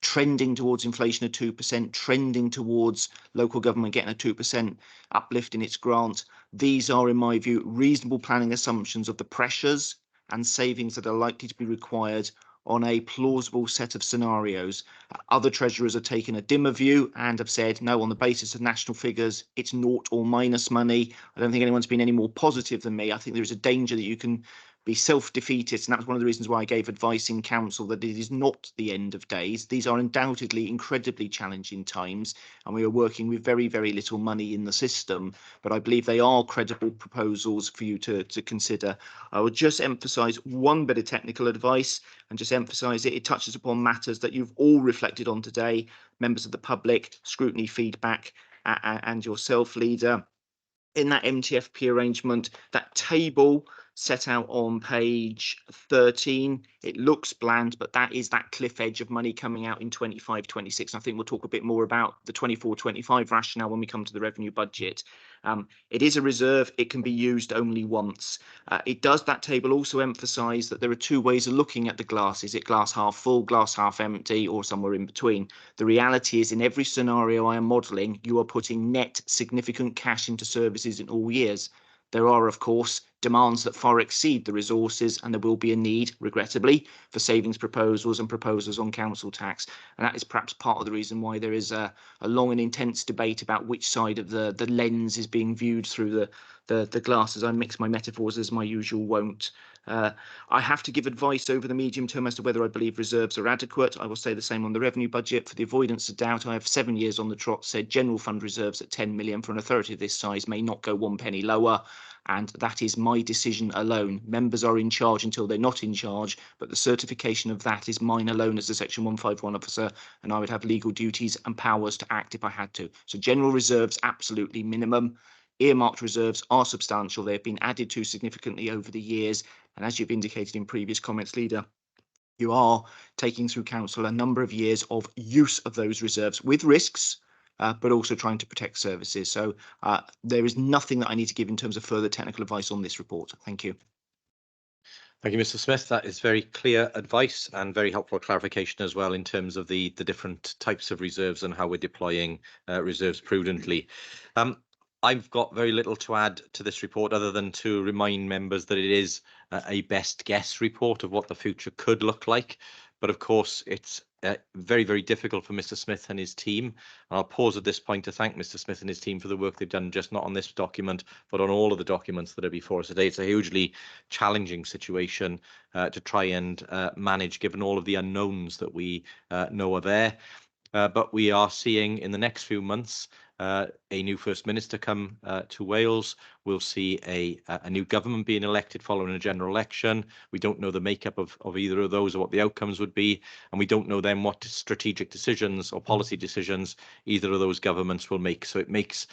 trending towards inflation of 2%, trending towards local government getting a 2% uplift in its grant, these are, in my view, reasonable planning assumptions of the pressures and savings that are likely to be required on a plausible set of scenarios. Other treasurers have taken a dimmer view and have said, no, on the basis of national figures, it's naught or minus money. I don't think anyone's been any more positive than me. I think there is a danger that you can be self-defeatist, and that was one of the reasons why I gave advice in council that it is not the end of days. These are undoubtedly incredibly challenging times, and we are working with very, very little money in the system, but I believe they are credible proposals for you to consider. I would just emphasise one bit of technical advice and just emphasise it. It touches upon matters that you've all reflected on today, members of the public, scrutiny, feedback, and yourself, Leader. In that MTFP arrangement, that table set out on page 13, it looks bland, but that is that cliff edge of money coming out in 25-26. I think we'll talk a bit more about the 24-25 rationale when we come to the revenue budget. It is a reserve. It can be used only once. That table also emphasise that there are two ways of looking at the glass. Is it glass half full, glass half empty, or somewhere in between? The reality is, in every scenario I am modelling, you are putting net significant cash into services in all years. There are, of course, demands that far exceed the resources, and there will be a need, regrettably, for savings proposals and proposals on council tax. And that is perhaps part of the reason why there is a long and intense debate about which side of the lens is being viewed through the glass, as I mix my metaphors as my usual wont. I have to give advice over the medium term as to whether I believe reserves are adequate. I will say the same on the revenue budget. For the avoidance of doubt, I have 7 years on the trot said general fund reserves at 10 million for an authority of this size may not go 1 penny lower. And that is my decision alone. Members are in charge until they're not in charge, but the certification of that is mine alone as a Section 151 officer, and I would have legal duties and powers to act if I had to. So general reserves, absolutely minimum. Earmarked reserves are substantial. They've been added to significantly over the years. And as you've indicated in previous comments, Leader, you are taking through council a number of years of use of those reserves with risks, but also trying to protect services. So there is nothing that I need to give in terms of further technical advice on this report. Thank you. Thank you, Mr. Smith. That is very clear advice and very helpful clarification as well in terms of the different types of reserves and how we're deploying reserves prudently. I've got very little to add to this report other than to remind members that it is a best guess report of what the future could look like. But of course, it's very, very difficult for Mr. Smith and his team. And I'll pause at this point to thank Mr. Smith and his team for the work they've done, just not on this document, but on all of the documents that are before us today. It's a hugely challenging situation to try and manage, given all of the unknowns that we know are there. But we are seeing in the next few months a new First Minister come to Wales. We'll see a new government being elected following a general election. We don't know the makeup of either of those or what the outcomes would be. And we don't know then what strategic decisions or policy decisions either of those governments will make. So it makes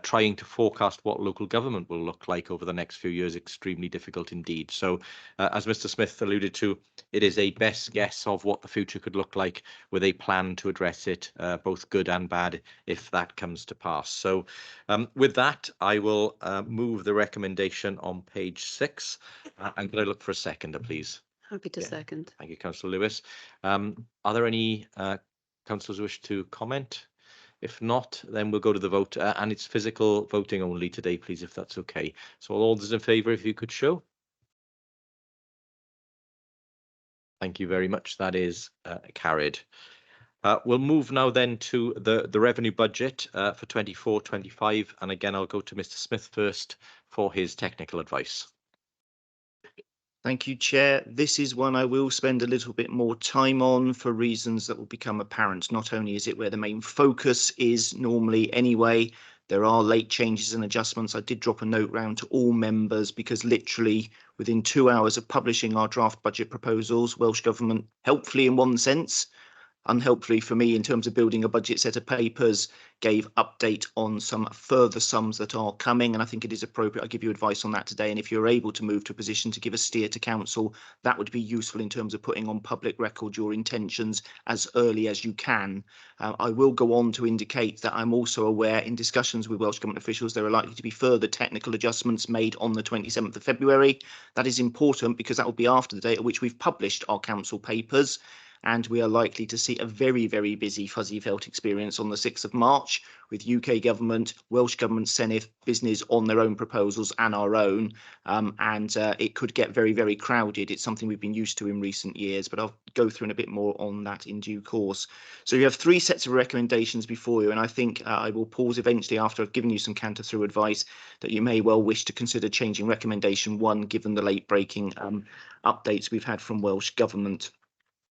trying to forecast what local government will look like over the next few years extremely difficult indeed. So as Mr. Smith alluded to, it is a best guess of what the future could look like with a plan to address it, both good and bad, if that comes to pass. So with that, I will move the recommendation on page 6. And could I look for a seconder, please? Happy to second. Thank you, Councillor Lewis. Are there any councillors who wish to comment? If not, then we'll go to the vote, and it's physical voting only today, please, if that's okay. So all those in favour, if you could show. Thank you very much. That is carried. We'll move now then to the revenue budget for 24-25, and again I'll go to Mr. Smith first for his technical advice. Thank you, Chair. This is one I will spend a little bit more time on for reasons that will become apparent. Not only is it where the main focus is normally anyway, there are late changes and adjustments. I did drop a note round to all members because literally within 2 hours of publishing our draft budget proposals, Welsh Government, helpfully in one sense, unhelpfully for me in terms of building a budget set of papers, gave update on some further sums that are coming, and I think it is appropriate I give you advice on that today. And if you're able to move to a position to give a steer to council, that would be useful in terms of putting on public record your intentions as early as you can. I will go on to indicate that I'm also aware in discussions with Welsh Government officials there are likely to be further technical adjustments made on the 27th of February. That is important because that will be after the date at which we've published our council papers. and we are likely to see a very, very busy fuzzy felt experience on the 6th of March with UK government, Welsh Government, Senedd, business on their own proposals and our own, and it could get very, very crowded. It's something we've been used to in recent years, but I'll go through in a bit more on that in due course. So you have 3 sets of recommendations before you, and I think I will pause eventually after I've given you some canter through advice that you may well wish to consider changing recommendation 1 given the late breaking updates we've had from Welsh Government.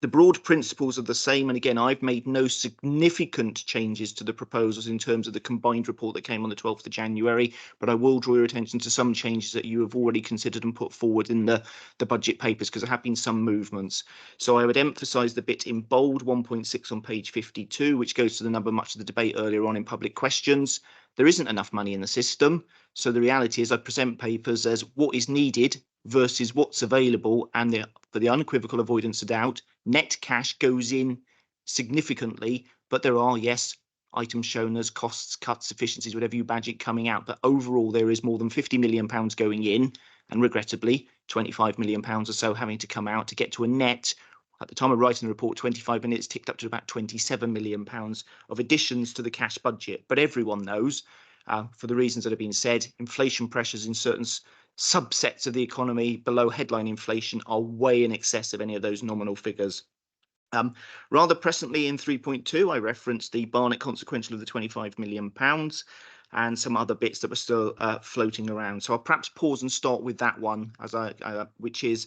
The broad principles are the same, and again, I've made no significant changes to the proposals in terms of the combined report that came on the 12th of January, but I will draw your attention to some changes that you have already considered and put forward in the budget papers, because there have been some movements. So I would emphasise the bit in bold 1.6 on page 52, which goes to the number much of the debate earlier on in public questions. There isn't enough money in the system, so the reality is I present papers as what is needed versus what's available, and for the unequivocal avoidance of doubt, net cash goes in significantly, but there are, yes, items shown as costs, cuts, efficiencies, whatever you badge it, coming out. But overall, there is more than £50 million going in, and regrettably, £25 million or so having to come out to get to a net. At the time of writing the report, 25 minutes ticked up to about £27 million of additions to the cash budget. But everyone knows, for the reasons that have been said, inflation pressures in certain subsets of the economy below headline inflation are way in excess of any of those nominal figures. Rather presently in 3.2, I referenced the Barnett consequential of the £25 million and some other bits that were still floating around. So I'll perhaps pause and start with that one, which is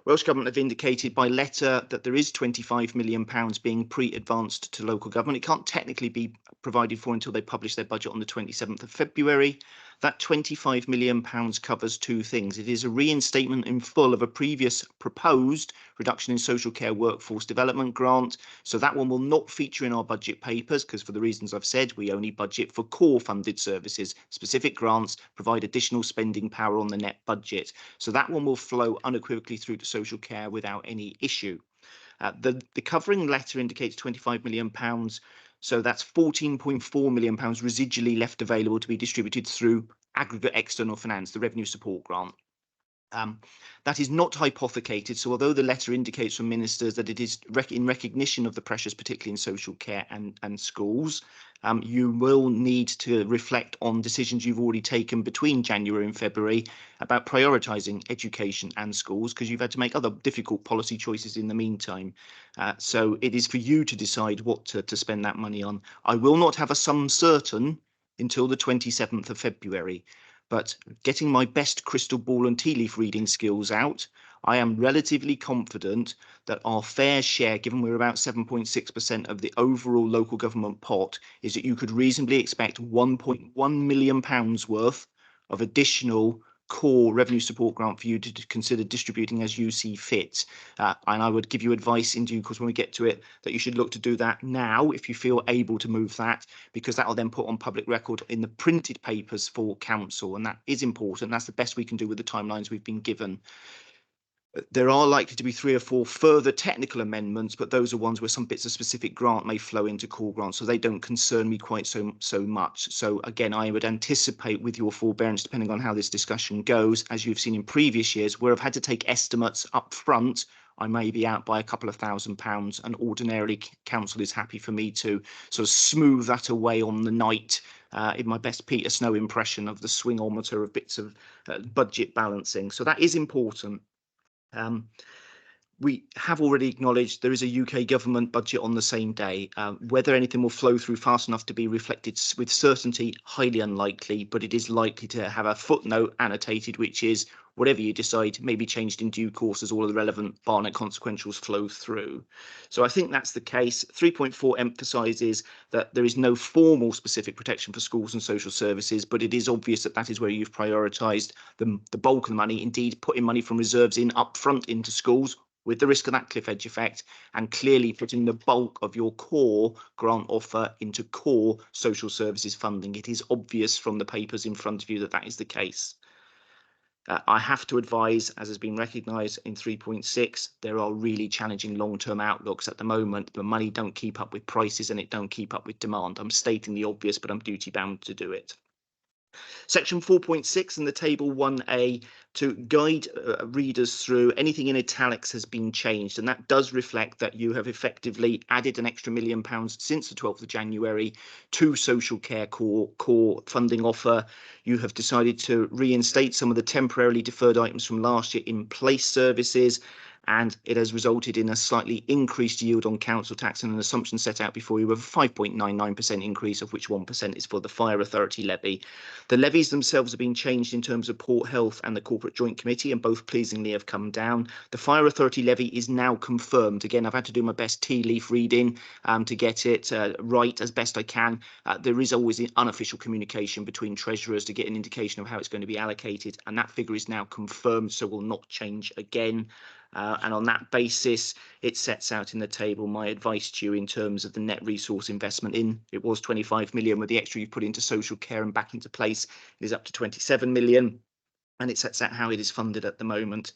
Welsh Government have indicated by letter that there is £25 million being pre-advanced to local government. It can't technically be provided for until they publish their budget on the 27th of February. That £25 million covers 2 things. It is a reinstatement in full of a previous proposed reduction in social care workforce development grant. So that one will not feature in our budget papers because, for the reasons I've said, we only budget for core funded services. Specific grants provide additional spending power on the net budget. So that one will flow unequivocally through to social care without any issue. The covering letter indicates £25 million. So that's £14.4 million residually left available to be distributed through aggregate external finance, the revenue support grant. That is not hypothecated. So although the letter indicates from ministers that it is in recognition of the pressures, particularly in social care and schools, you will need to reflect on decisions you've already taken between January and February about prioritising education and schools, because you've had to make other difficult policy choices in the meantime. So it is for you to decide what to spend that money on. I will not have a sum certain until the 27th of February. But getting my best crystal ball and tea leaf reading skills out, I am relatively confident that our fair share, given we're about 7.6% of the overall local government pot, is that you could reasonably expect £1.1 million worth of additional core revenue support grant for you to consider distributing as you see fit. And I would give you advice in due course when we get to it that you should look to do that now if you feel able to move that, because that will then put on public record in the printed papers for council, and that is important. That's the best we can do with the timelines we've been given. There are likely to be 3 or 4 further technical amendments, but those are ones where some bits of specific grant may flow into core grants, so they don't concern me quite so much. So again, I would anticipate, with your forbearance, depending on how this discussion goes, as you've seen in previous years, where I've had to take estimates up front, I may be out by a couple of £1,000s, and ordinarily council is happy for me to sort of smooth that away on the night in my best Peter Snow impression of the swingometer of bits of budget balancing. So that is important. We have already acknowledged there is a UK government budget on the same day. Whether anything will flow through fast enough to be reflected with certainty, highly unlikely, but it is likely to have a footnote annotated, which is whatever you decide may be changed in due course as all of the relevant Barnett consequentials flow through. So I think that's the case. 3.4 emphasises that there is no formal specific protection for schools and social services, but it is obvious that that is where you've prioritised the bulk of the money, indeed putting money from reserves in up front into schools, with the risk of that cliff edge effect, and clearly putting the bulk of your core grant offer into core social services funding. It is obvious from the papers in front of you that that is the case. I have to advise, as has been recognised in 3.6, there are really challenging long-term outlooks at the moment. The money don't keep up with prices and it don't keep up with demand. I'm stating the obvious, but I'm duty-bound to do it. Section 4.6 in the table 1A to guide readers through anything in italics has been changed, and that does reflect that you have effectively added an extra £1 million since the 12th of January to social care core funding offer. You have decided to reinstate some of the temporarily deferred items from last year in place services, and it has resulted in a slightly increased yield on council tax and an assumption set out before you of a 5.99% increase, of which 1% is for the fire authority levy. The levies themselves have been changed in terms of Port Health and the Corporate Joint Committee, and both pleasingly have come down. The fire authority levy is now confirmed. Again, I've had to do my best tea leaf reading to get it right as best I can. There is always an unofficial communication between treasurers to get an indication of how it's going to be allocated, and that figure is now confirmed, so will not change again. And on that basis, it sets out in the table my advice to you in terms of the net resource investment in. It was 25 million with the extra you put into social care and back into place. It is up to 27 million, and it sets out how it is funded at the moment.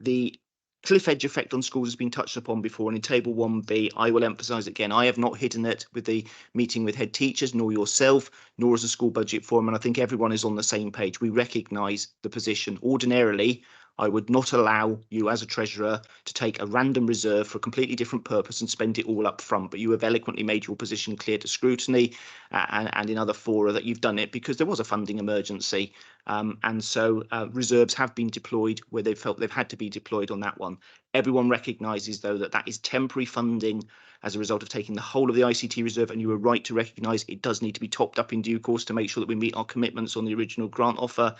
The cliff edge effect on schools has been touched upon before, and in table 1B, I will emphasise again, I have not hidden it with the meeting with head teachers, nor yourself, nor as a school budget forum, and I think everyone is on the same page. We recognise the position. Ordinarily, I would not allow you as a treasurer to take a random reserve for a completely different purpose and spend it all up front, but you have eloquently made your position clear to scrutiny and in other fora that you've done it because there was a funding emergency, and so reserves have been deployed where they felt they've had to be deployed on that one. Everyone recognises, though, that that is temporary funding as a result of taking the whole of the ICT reserve, and you were right to recognise it does need to be topped up in due course to make sure that we meet our commitments on the original grant offer.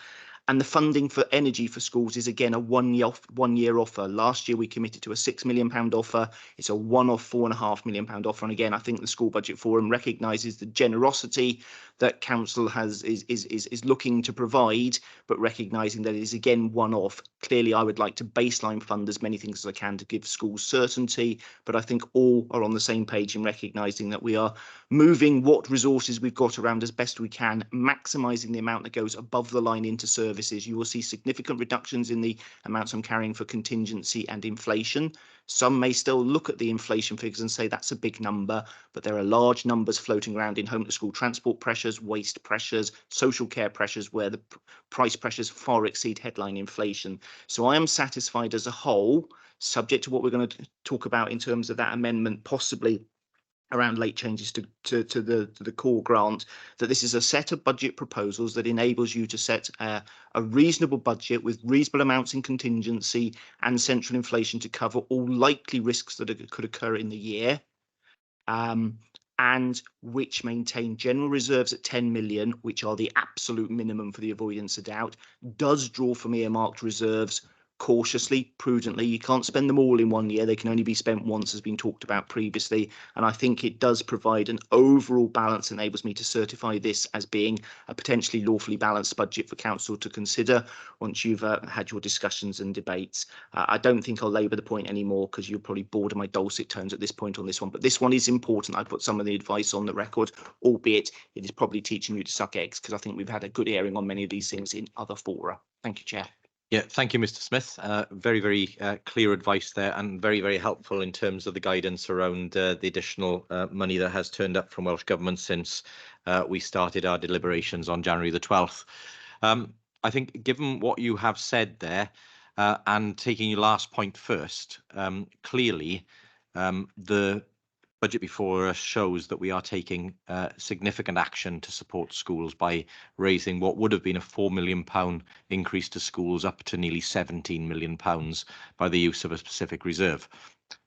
And the funding for energy for schools is again a one-year offer. Last year we committed to a £6 million offer. It's a one-off £4.5 million offer. And again, I think the School Budget Forum recognises the generosity that council is looking to provide, but recognising that it is again one-off. Clearly, I would like to baseline fund as many things as I can to give schools certainty, but I think all are on the same page in recognising that we are moving what resources we've got around as best we can, maximising the amount that goes above the line into services. You will see significant reductions in the amounts I'm carrying for contingency and inflation. Some may still look at the inflation figures and say that's a big number, but there are large numbers floating around in home to school transport pressures, waste pressures, social care pressures, where the price pressures far exceed headline inflation. So I am satisfied as a whole, subject to what we're going to talk about in terms of that amendment, possibly around late changes to the core grant, that this is a set of budget proposals that enables you to set a reasonable budget with reasonable amounts in contingency and central inflation to cover all likely risks that could occur in the year, and which maintain general reserves at 10 million, which are the absolute minimum for the avoidance of doubt, does draw from earmarked reserves cautiously, prudently. You can't spend them all in 1 year. They can only be spent once, has been talked about previously. And I think it does provide an overall balance, enables me to certify this as being a potentially lawfully balanced budget for council to consider once you've had your discussions and debates. I don't think I'll labour the point anymore because you're probably bored of my dulcet tones at this point on this one. But this one is important. I put some of the advice on the record, albeit it is probably teaching you to suck eggs, because I think we've had a good airing on many of these things in other fora. Thank you, Chair. Yeah, thank you, Mr. Smith. Very, very clear advice there, and very, very helpful in terms of the guidance around the additional money that has turned up from Welsh Government since we started our deliberations on January the 12th. I think, given what you have said there, and taking your last point first, clearly the budget before us shows that we are taking significant action to support schools by raising what would have been a £4 million increase to schools up to nearly £17 million by the use of a specific reserve.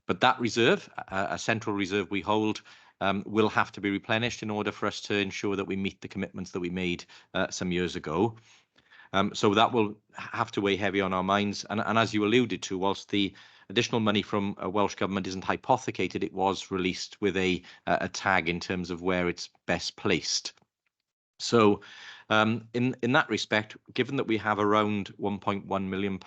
But that reserve, a central reserve we hold, will have to be replenished in order for us to ensure that we meet the commitments that we made some years ago. So that will have to weigh heavy on our minds. And as you alluded to, whilst the additional money from Welsh Government isn't hypothecated, it was released with a tag in terms of where it's best placed. So in that respect, given that we have around £1.1 million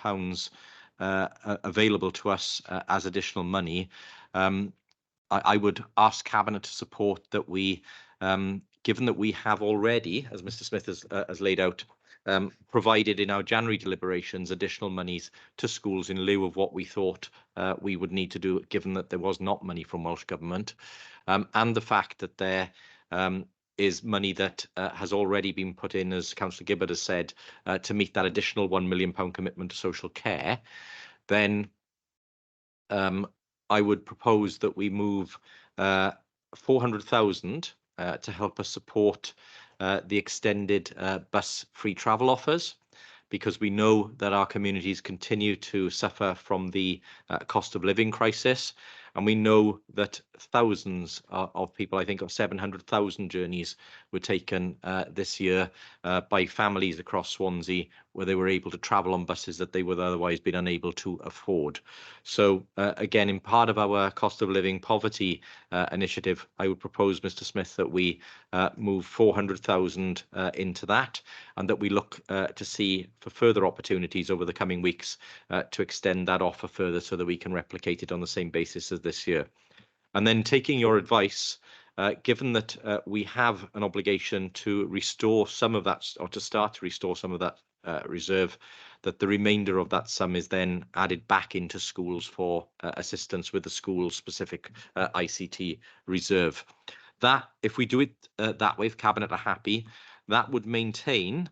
available to us as additional money, I would ask Cabinet to support that we, given that we have already, as Mr. Smith has laid out, provided in our January deliberations additional monies to schools in lieu of what we thought we would need to do, given that there was not money from Welsh Government, and the fact that there is money that has already been put in, as Councillor Gibbard has said, to meet that additional £1 million commitment to social care, then I would propose that we move 400,000 to help us support the extended bus free travel offers, because we know that our communities continue to suffer from the cost of living crisis. And we know that thousands of people, I think of 700,000 journeys were taken this year by families across Swansea, where they were able to travel on buses that they would otherwise been unable to afford. So again, in part of our cost of living poverty initiative, I would propose, Mr. Smith, that we move 400,000 into that, and that we look to see for further opportunities over the coming weeks to extend that offer further, so that we can replicate it on the same basis as this year. And then, taking your advice, given that we have an obligation to restore some of that, or to start to restore some of that reserve, that the remainder of that sum is then added back into schools for assistance with the school-specific ICT reserve. That, if we do it that way, if Cabinet are happy, that would maintain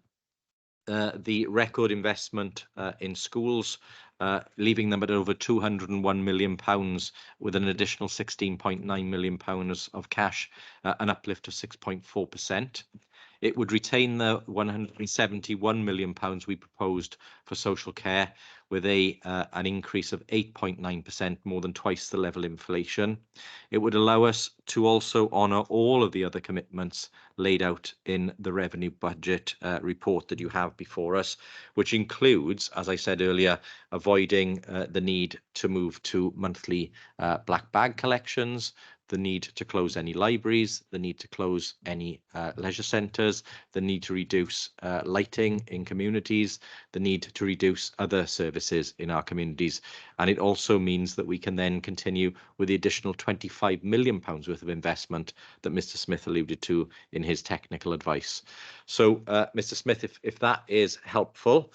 the record investment in schools, leaving them at over £201 million, with an additional £16.9 million of cash, an uplift of 6.4%. It would retain the £171 million we proposed for social care, with an increase of 8.9%, more than twice the level of inflation. It would allow us to also honour all of the other commitments laid out in the revenue budget report that you have before us, which includes, as I said earlier, avoiding the need to move to monthly black bag collections, the need to close any libraries, the need to close any leisure centres, the need to reduce lighting in communities, the need to reduce other services in our communities. And it also means that we can then continue with the additional £25 million worth of investment that Mr. Smith alluded to in his technical advice. So, Mr. Smith, if that is helpful,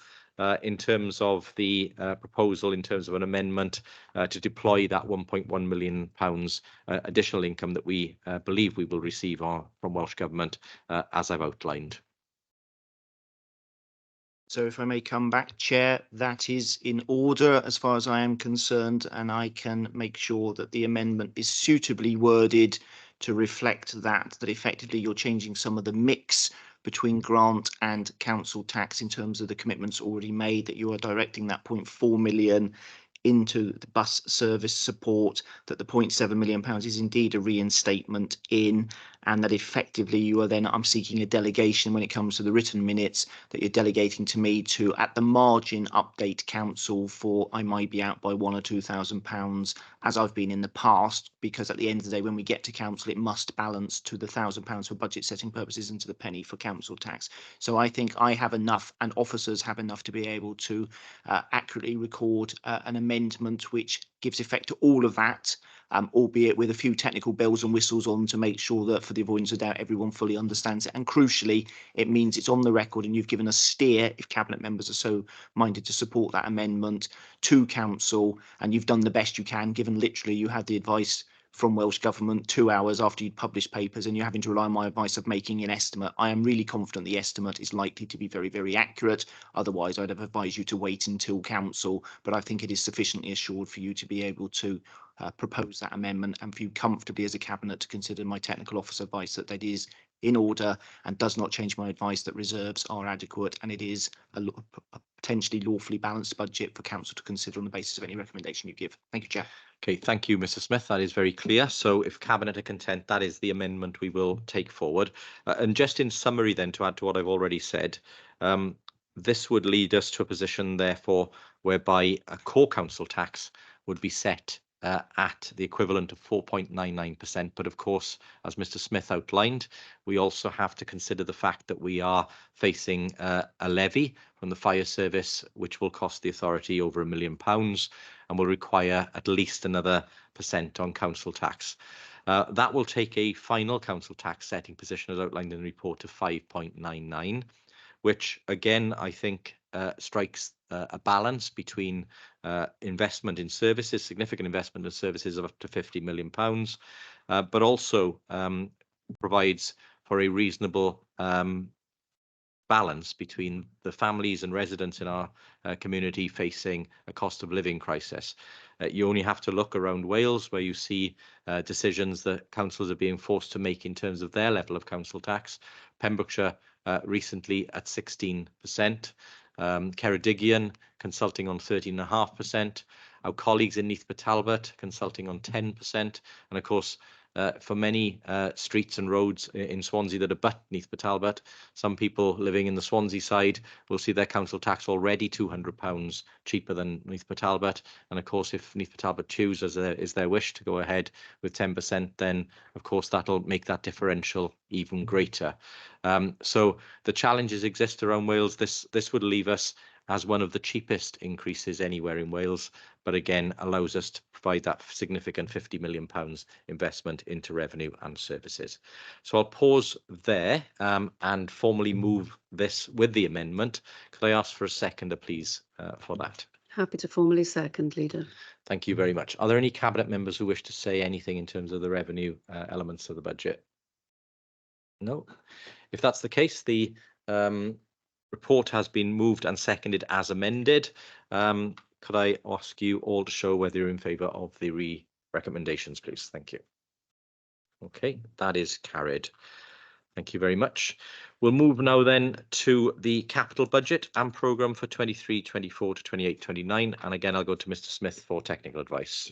in terms of the proposal, in terms of an amendment to deploy that £1.1 million additional income that we believe we will receive from Welsh Government, as I've outlined. So if I may come back, Chair, that is in order as far as I am concerned, and I can make sure that the amendment is suitably worded to reflect that effectively you're changing some of the mix between grant and council tax in terms of the commitments already made, that you are directing that £0.4 million into the bus service support, that the £0.7 million is indeed a reinstatement in, and that effectively you are then, I'm seeking a delegation when it comes to the written minutes, that you're delegating to me to, at the margin, update council for I might be out by £1,000 or £2,000, as I've been in the past, because at the end of the day, when we get to council, it must balance to the £1,000 for budget setting purposes and to the penny for council tax. So I think I have enough, and officers have enough, to be able to accurately record an amendment which gives effect to all of that, albeit with a few technical bells and whistles on, to make sure that, for the avoidance of doubt, everyone fully understands it. And crucially, it means it's on the record, and you've given a steer, if Cabinet members are so minded to support that amendment, to council, and you've done the best you can, given literally you had the advice from Welsh Government 2 hours after you'd published papers, and you're having to rely on my advice of making an estimate. I am really confident the estimate is likely to be very, very accurate. Otherwise, I'd have advised you to wait until council, but I think it is sufficiently assured for you to be able to propose that amendment, and for you comfortably as a Cabinet to consider my technical officer advice that that is in order and does not change my advice that reserves are adequate, and it is a potentially lawfully balanced budget for council to consider on the basis of any recommendation you give. Thank you, Chair. Okay, thank you, Mr. Smith. That is very clear. So if Cabinet are content, that is the amendment we will take forward. And just in summary then, to add to what I've already said, this would lead us to a position, therefore, whereby a core council tax would be set at the equivalent of 4.99%. But of course, as Mr. Smith outlined, we also have to consider the fact that we are facing a levy from the fire service, which will cost the authority over £1 million and will require at least another % on council tax. That will take a final council tax setting position, as outlined in the report, to 5.99, which again, I think strikes a balance between investment in services, significant investment in services of up to £50 million, but also provides for a reasonable balance between the families and residents in our community facing a cost of living crisis. You only have to look around Wales, where you see decisions that councils are being forced to make in terms of their level of council tax. Pembrokeshire recently at 16%, Ceredigion consulting on 13.5%, our colleagues in Neath Talbot consulting on 10%, and of course for many streets and roads in Swansea that abut Neath Talbot, some people living in the Swansea side will see their council tax already £200 cheaper than Neath Talbot. And of course, if Neath Talbot choose as is their wish to go ahead with 10%, then of course that'll make that differential even greater. So the challenges exist around Wales. This would leave us as one of the cheapest increases anywhere in Wales, but again allows us to provide that significant £50 million investment into revenue and services. So I'll pause there and formally move this with the amendment. Could I ask for a seconder, please, for that? Happy to formally second, Leader. Thank you very much. Are there any cabinet members who wish to say anything in terms of the revenue elements of the budget? No. If that's the case, the report has been moved and seconded as amended. Could I ask you all to show whether you're in favour of the recommendations, please? Thank you. Okay, that is carried. Thank you very much. We'll move now then to the capital budget and programme for 23-24 to 28-29. And again, I'll go to Mr. Smith for technical advice.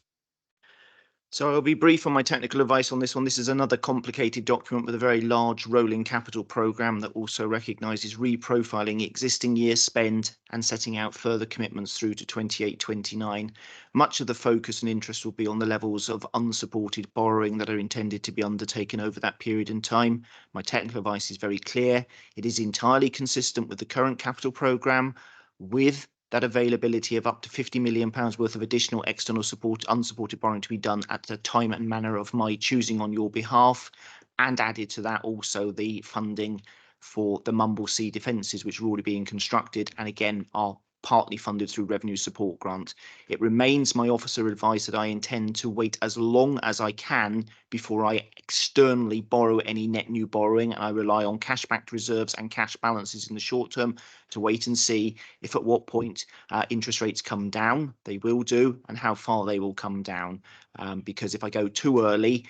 So I'll be brief on my technical advice on this one. This is another complicated document with a very large rolling capital programme that also recognises reprofiling existing year spend and setting out further commitments through to 28-29. Much of the focus and interest will be on the levels of unsupported borrowing that are intended to be undertaken over that period in time. My technical advice is very clear. It is entirely consistent with the current capital programme, with that availability of up to £50 million worth of additional external support, unsupported borrowing to be done at the time and manner of my choosing on your behalf, and added to that also the funding for the Mumblesea defences, which are already being constructed and again are partly funded through revenue support grant. It remains my officer advice that I intend to wait as long as I can before I externally borrow any net new borrowing, and I rely on cash-backed reserves and cash balances in the short term to wait and see if at what point interest rates come down. They will do, and how far they will come down. Because if I go too early,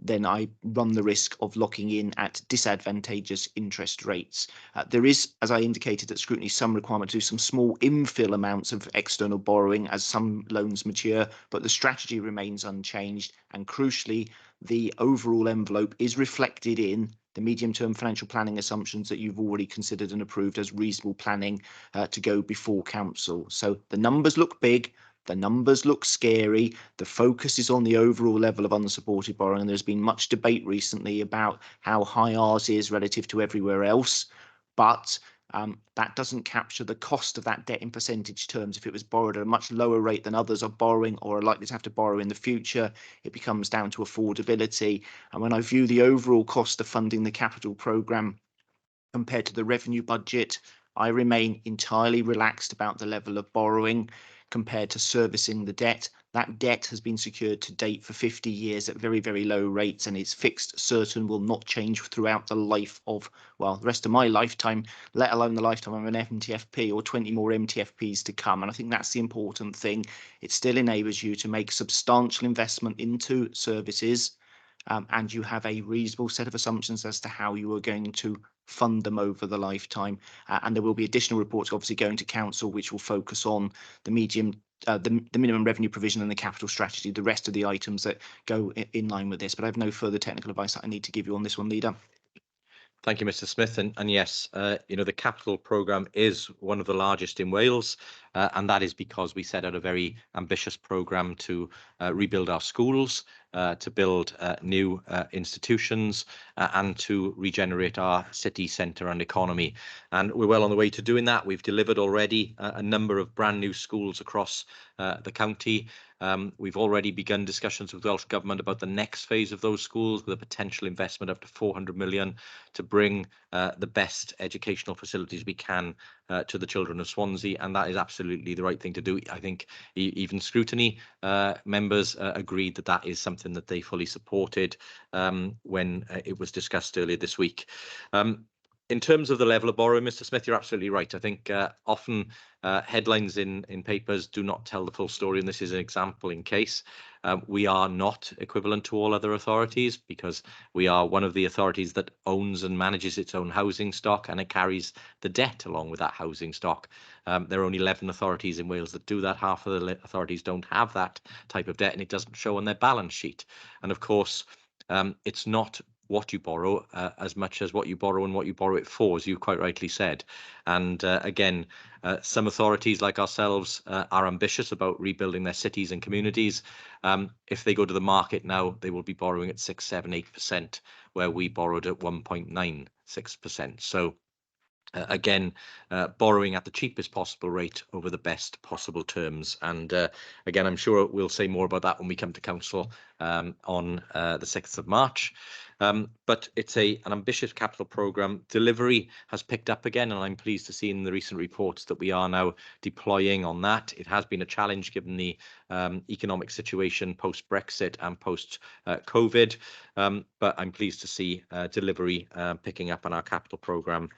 then I run the risk of locking in at disadvantageous interest rates. There is, as I indicated at scrutiny, some requirement to do some small infill amounts of external borrowing as some loans mature, but the strategy remains unchanged, and crucially, the overall envelope is reflected in the medium-term financial planning assumptions that you've already considered and approved as reasonable planning to go before council. So the numbers look big. The numbers look scary. The focus is on the overall level of unsupported borrowing. And there's been much debate recently about how high ours is relative to everywhere else. But that doesn't capture the cost of that debt in percentage terms. If it was borrowed at a much lower rate than others are borrowing or are likely to have to borrow in the future, it becomes down to affordability. And when I view the overall cost of funding the capital programme compared to the revenue budget, I remain entirely relaxed about the level of borrowing compared to servicing the debt. That debt has been secured to date for 50 years at very, very low rates, and is fixed, certain, will not change throughout the life of, well, the rest of my lifetime, let alone the lifetime of an MTFP or 20 more MTFPs to come. And I think that's the important thing. It still enables you to make substantial investment into services, and you have a reasonable set of assumptions as to how you are going to fund them over the lifetime. And there will be additional reports obviously going to council, which will focus on the minimum revenue provision and the capital strategy, the rest of the items that go in line with this. But I have no further technical advice that I need to give you on this one, Leader. Thank you, Mr. Smith. And yes, the capital programme is one of the largest in Wales, and that is because we set out a very ambitious programme to rebuild our schools, to build new institutions, and to regenerate our city centre and economy. And we're well on the way to doing that. We've delivered already a number of brand new schools across the county. We've already begun discussions with Welsh Government about the next phase of those schools, with a potential investment up to 400 million to bring the best educational facilities we can to the children of Swansea, and that is absolutely the right thing to do. I think even scrutiny members agreed that that is something that they fully supported when it was discussed earlier this week. In terms of the level of borrowing, Mr. Smith, you're absolutely right. I think often headlines in papers do not tell the full story, and this is an example in case. We are not equivalent to all other authorities because we are one of the authorities that owns and manages its own housing stock, and it carries the debt along with that housing stock. There are only 11 authorities in Wales that do that. Half of the authorities don't have that type of debt, and it doesn't show on their balance sheet. And of course, it's not what you borrow as much as what you borrow and what you borrow it for, as you quite rightly said. And again, some authorities like ourselves are ambitious about rebuilding their cities and communities. If they go to the market now, they will be borrowing at 6, 7, 8%, where we borrowed at 1.96%. So again, borrowing at the cheapest possible rate over the best possible terms. And again, I'm sure we'll say more about that when we come to council on the 6th of March. But it's an ambitious capital programme. Delivery has picked up again, and I'm pleased to see in the recent reports that we are now deploying on that. It has been a challenge given the economic situation post-Brexit and post-COVID, but I'm pleased to see delivery picking up on our capital programme,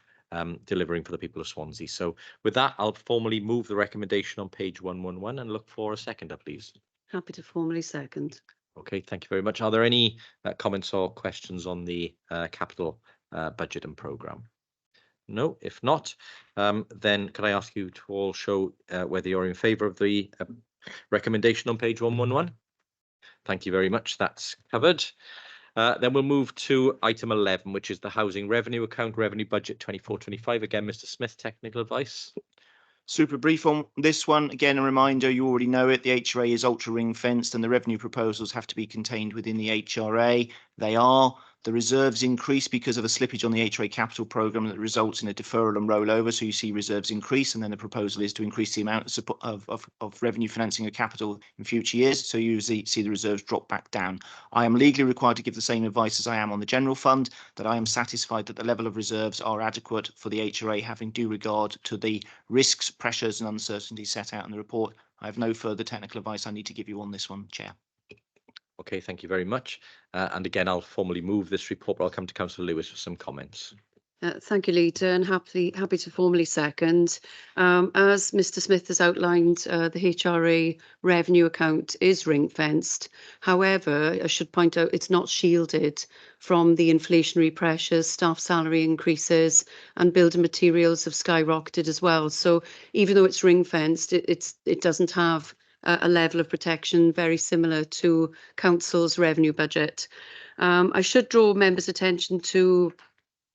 delivering for the people of Swansea. So with that, I'll formally move the recommendation on page 111 and look for a seconder, please. Happy to formally second. Okay, thank you very much. Are there any comments or questions on the capital budget and programme? No, if not, then can I ask you to all show whether you're in favour of the recommendation on page 111? Thank you very much. That's covered. Then we'll move to item 11, which is the housing revenue account, revenue budget 24-25. Again, Mr. Smith, technical advice. Super brief on this one. Again, a reminder, you already know it. The HRA is ultra ring fenced and the revenue proposals have to be contained within the HRA. They are. The reserves increase because of a slippage on the HRA capital programme that results in a deferral and rollover. So you see reserves increase, and then the proposal is to increase the amount of revenue financing of capital in future years. So you see the reserves drop back down. I am legally required to give the same advice as I am on the general fund, that I am satisfied that the level of reserves are adequate for the HRA, having due regard to the risks, pressures and uncertainties set out in the report. I have no further technical advice I need to give you on this one, Chair. Okay, thank you very much. And again, I'll formally move this report, but I'll come to Councillor Lewis for some comments. Thank you, Leader, and happy to formally second. As Mr. Smith has outlined, the HRA revenue account is ring-fenced. However, I should point out it's not shielded from the inflationary pressures. Staff salary increases and building materials have skyrocketed as well. So even though it's ring-fenced, it doesn't have a level of protection very similar to Council's revenue budget. I should draw members' attention to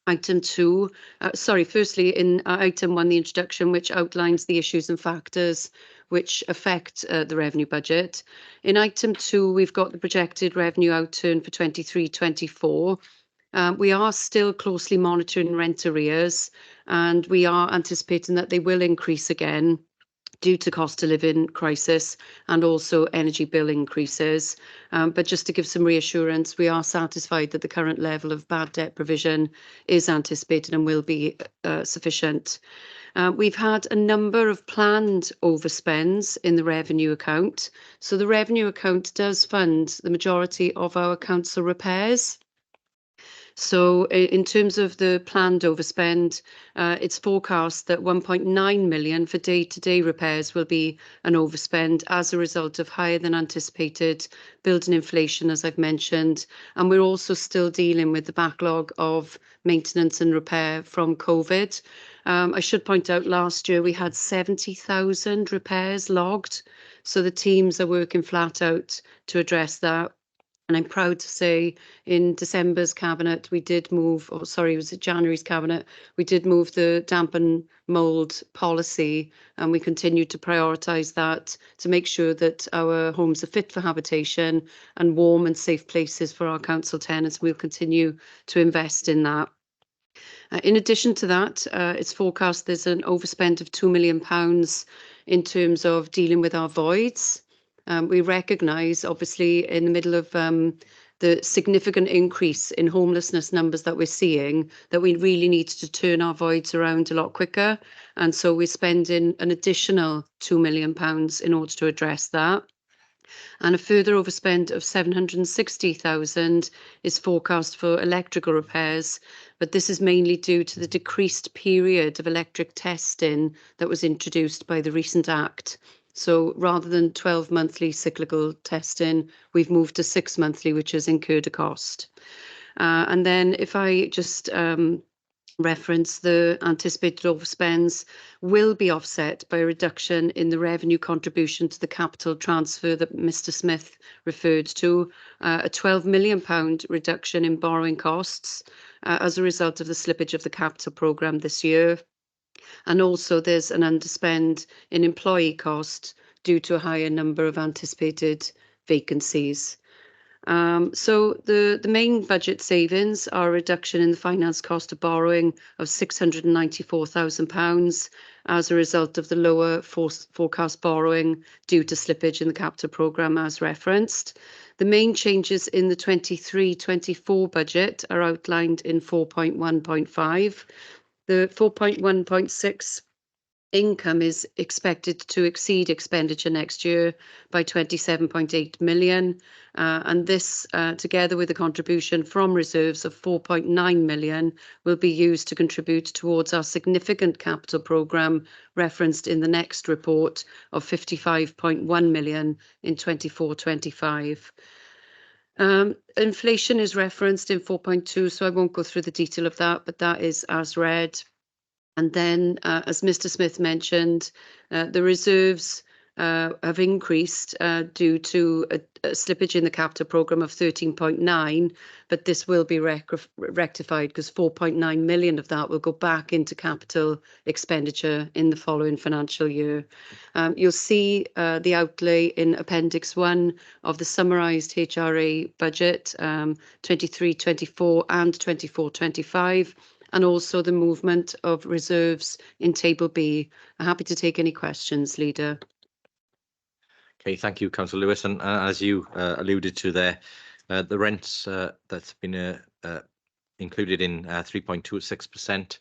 item 2, firstly in item 1, the introduction, which outlines the issues and factors which affect the revenue budget. In item 2, we've got the projected revenue outturn for 23-24. We are still closely monitoring rent arrears, and we are anticipating that they will increase again due to cost of living crisis and also energy bill increases. But just to give some reassurance, we are satisfied that the current level of bad debt provision is anticipated and will be sufficient. We've had a number of planned overspends in the revenue account. So the revenue account does fund the majority of our council repairs. So in terms of the planned overspend, it's forecast that 1.9 million for day-to-day repairs will be an overspend as a result of higher than anticipated building inflation, as I've mentioned. And we're also still dealing with the backlog of maintenance and repair from COVID. I should point out last year we had 70,000 repairs logged. So the teams are working flat out to address that. And I'm proud to say in December's cabinet, we did move, or sorry, it was January's cabinet, we did move the damp and mould policy, and we continue to prioritise that to make sure that our homes are fit for habitation and warm and safe places for our council tenants. We'll continue to invest in that. In addition to that, it's forecast there's an overspend of £2 million in terms of dealing with our voids. We recognise, obviously, in the middle of the the significant increase in homelessness numbers that we're seeing, that we really need to turn our voids around a lot quicker. And so we're spending an additional £2 million in order to address that. And a further overspend of 760,000 is forecast for electrical repairs, but this is mainly due to the decreased period of electric testing that was introduced by the recent Act. So rather than 12 monthly cyclical testing, we've moved to 6 monthly, which has incurred a cost. And then if I just reference, the anticipated overspends will be offset by a reduction in the revenue contribution to the capital transfer that Mr. Smith referred to, a £12 million reduction in borrowing costs as a result of the slippage of the capital programme this year. And also there's an underspend in employee costs due to a higher number of anticipated vacancies. So the main budget savings are a reduction in the finance cost of borrowing of £694,000 as a result of the lower forecast borrowing due to slippage in the capital programme as referenced. The main changes in the 23-24 budget are outlined in 4.1.5. The 4.1.6 income is expected to exceed expenditure next year by 27.8 million. And this, together with the contribution from reserves of 4.9 million, will be used to contribute towards our significant capital programme referenced in the next report of 55.1 million in 24-25. Inflation is referenced in 4.2, so I won't go through the detail of that, but that is as read. And then, as Mr. Smith mentioned, the reserves have increased due to a slippage in the capital programme of 13.9, but this will be rectified because 4.9 million of that will go back into capital expenditure in the following financial year. You'll see the outlay in Appendix 1 of the summarised HRA budget, 23-24 and 24-25. And also the movement of reserves in Table B. I'm happy to take any questions, Leader. Okay, thank you, Councillor Lewis. And as you alluded to there, the rents that's been included in 3.26%,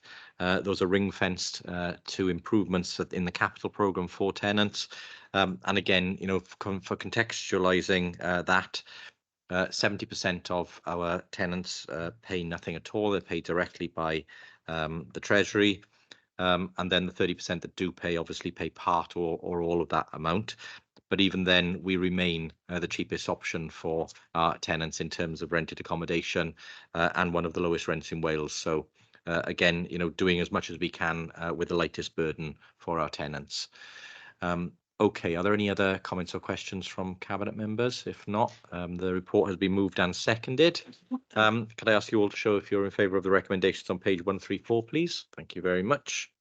those are ring-fenced to improvements in the capital programme for tenants. And again, you know, for contextualising that, 70% of our tenants pay nothing at all. They're paid directly by the Treasury. And then the 30% that do pay obviously pay part or all of that amount. But even then, we remain the cheapest option for our tenants in terms of rented accommodation and one of the lowest rents in Wales. So again, you know, doing as much as we can with the lightest burden for our tenants. Okay, are there any other comments or questions from Cabinet members? If not, the report has been moved and seconded. Could I ask you all to show if you're in favour of the recommendations on page 134, please? Thank you very much.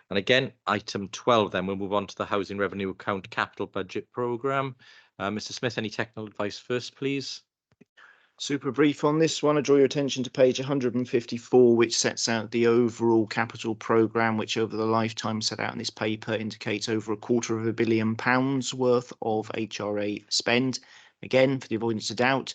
And again, item 12, then we'll move on to the Housing Revenue Account Capital Budget Programme. Mr. Smith, any technical advice first, please? Super brief on this one. I draw your attention to page 154, which sets out the overall capital programme, which over the lifetime set out in this paper indicates over £250 million worth of HRA spend. Again, for the avoidance of doubt,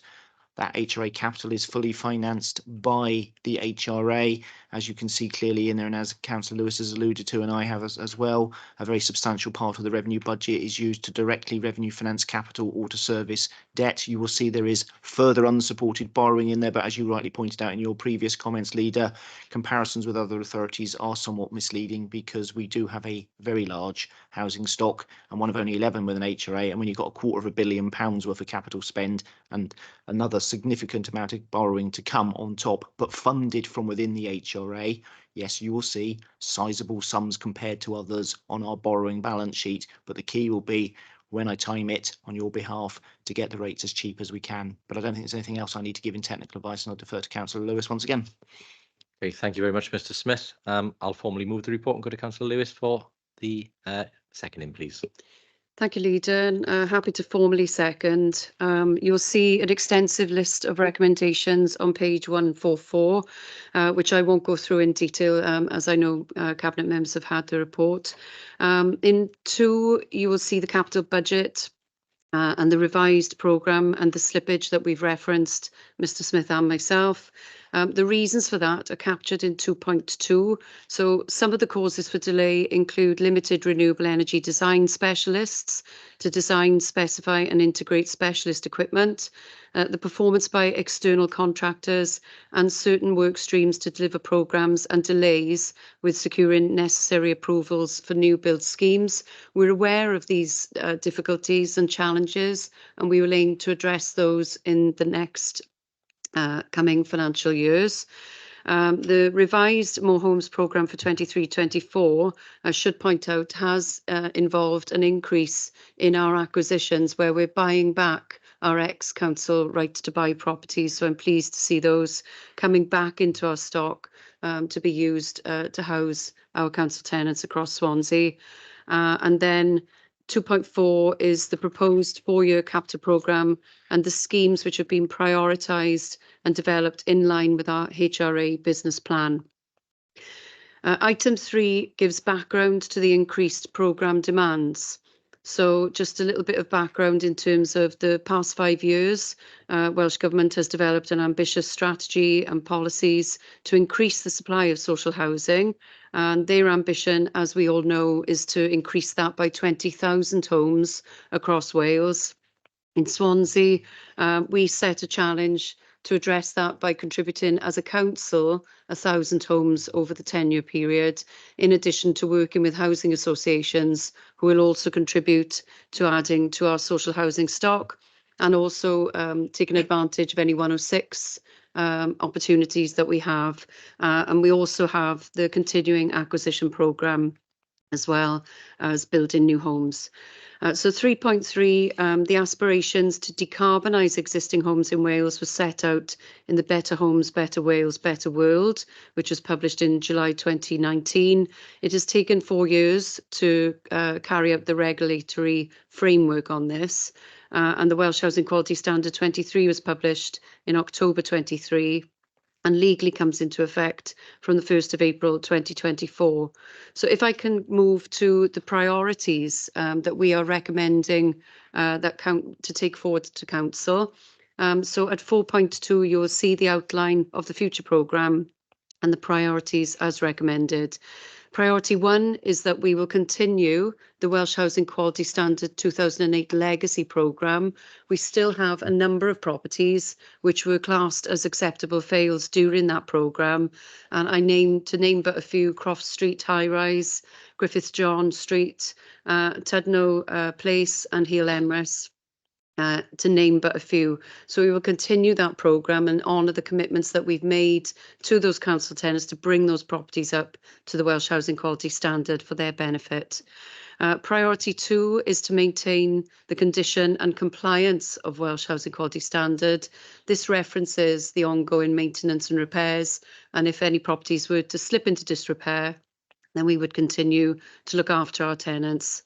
that HRA capital is fully financed by the HRA, as you can see clearly in there, and as Councillor Lewis has alluded to, and I have as well, a very substantial part of the revenue budget is used to directly revenue finance capital or to service debt. You will see there is further unsupported borrowing in there, but as you rightly pointed out in your previous comments, Leader, comparisons with other authorities are somewhat misleading because we do have a very large housing stock and one of only 11 with an HRA, and when you've got £250 million worth of capital spend and another significant amount of borrowing to come on top, but funded from within the HRA, yes, you will see sizable sums compared to others on our borrowing balance sheet. But the key will be when I time it on your behalf to get the rates as cheap as we can. But I don't think there's anything else I need to give in technical advice, and I'll defer to Councillor Lewis once again. Okay, thank you very much, Mr. Smith. I'll formally move the report and go to Councillor Lewis for the seconding, please. Thank you, Leader. And happy to formally second. You'll see an extensive list of recommendations on page 144, which I won't go through in detail, as I know Cabinet members have had the report. In 2, you will see the capital budget and the revised programme and the slippage that we've referenced, Mr Smith and myself. The reasons for that are captured in 2.2. So some of the causes for delay include limited renewable energy design specialists to design, specify and integrate specialist equipment, the performance by external contractors and certain work streams to deliver programmes, and delays with securing necessary approvals for new build schemes. We're aware of these difficulties and challenges, and we will aim to address those in the next coming financial years. The revised More Homes programme for 23-24, I should point out, has involved an increase in our acquisitions where we're buying back our ex-council rights to buy properties. So I'm pleased to see those coming back into our stock to be used to house our council tenants across Swansea. And then 2.4 is the proposed 4-year capital programme and the schemes which have been prioritised and developed in line with our HRA business plan. Item 3 gives background to the increased programme demands. So just a little bit of background in terms of the past 5 years. Welsh Government has developed an ambitious strategy and policies to increase the supply of social housing. And their ambition, as we all know, is to increase that by 20,000 homes across Wales. In Swansea, we set a challenge to address that by contributing as a council 1,000 homes over the 10-year period, in addition to working with housing associations who will also contribute to adding to our social housing stock, and also taking advantage of any 106 opportunities that we have. And we also have the continuing acquisition programme as well as building new homes. So 3.3, the aspirations to decarbonise existing homes in Wales was set out in the Better Homes, Better Wales, Better World, which was published in July 2019. It has taken 4 years to carry out the regulatory framework on this. And the Welsh Housing Quality Standard 23 was published in October 23. And legally comes into effect from the 1st of April 2024. So if I can move to the priorities that we are recommending to take forward to Council. So at 4.2, you'll see the outline of the future programme and the priorities as recommended. Priority 1 is that we will continue the Welsh Housing Quality Standard 2008 Legacy Programme. We still have a number of properties which were classed as acceptable fails during that programme. And I name but a few: Croft Street High Rise, Griffith John Street, Tudno Place and Heel Emrys. To name but a few. So we will continue that programme and honour the commitments that we've made to those council tenants to bring those properties up to the Welsh Housing Quality Standard for their benefit. Priority 2 is to maintain the condition and compliance of Welsh Housing Quality Standard. This references the ongoing maintenance and repairs, and if any properties were to slip into disrepair, then we would continue to look after our tenants.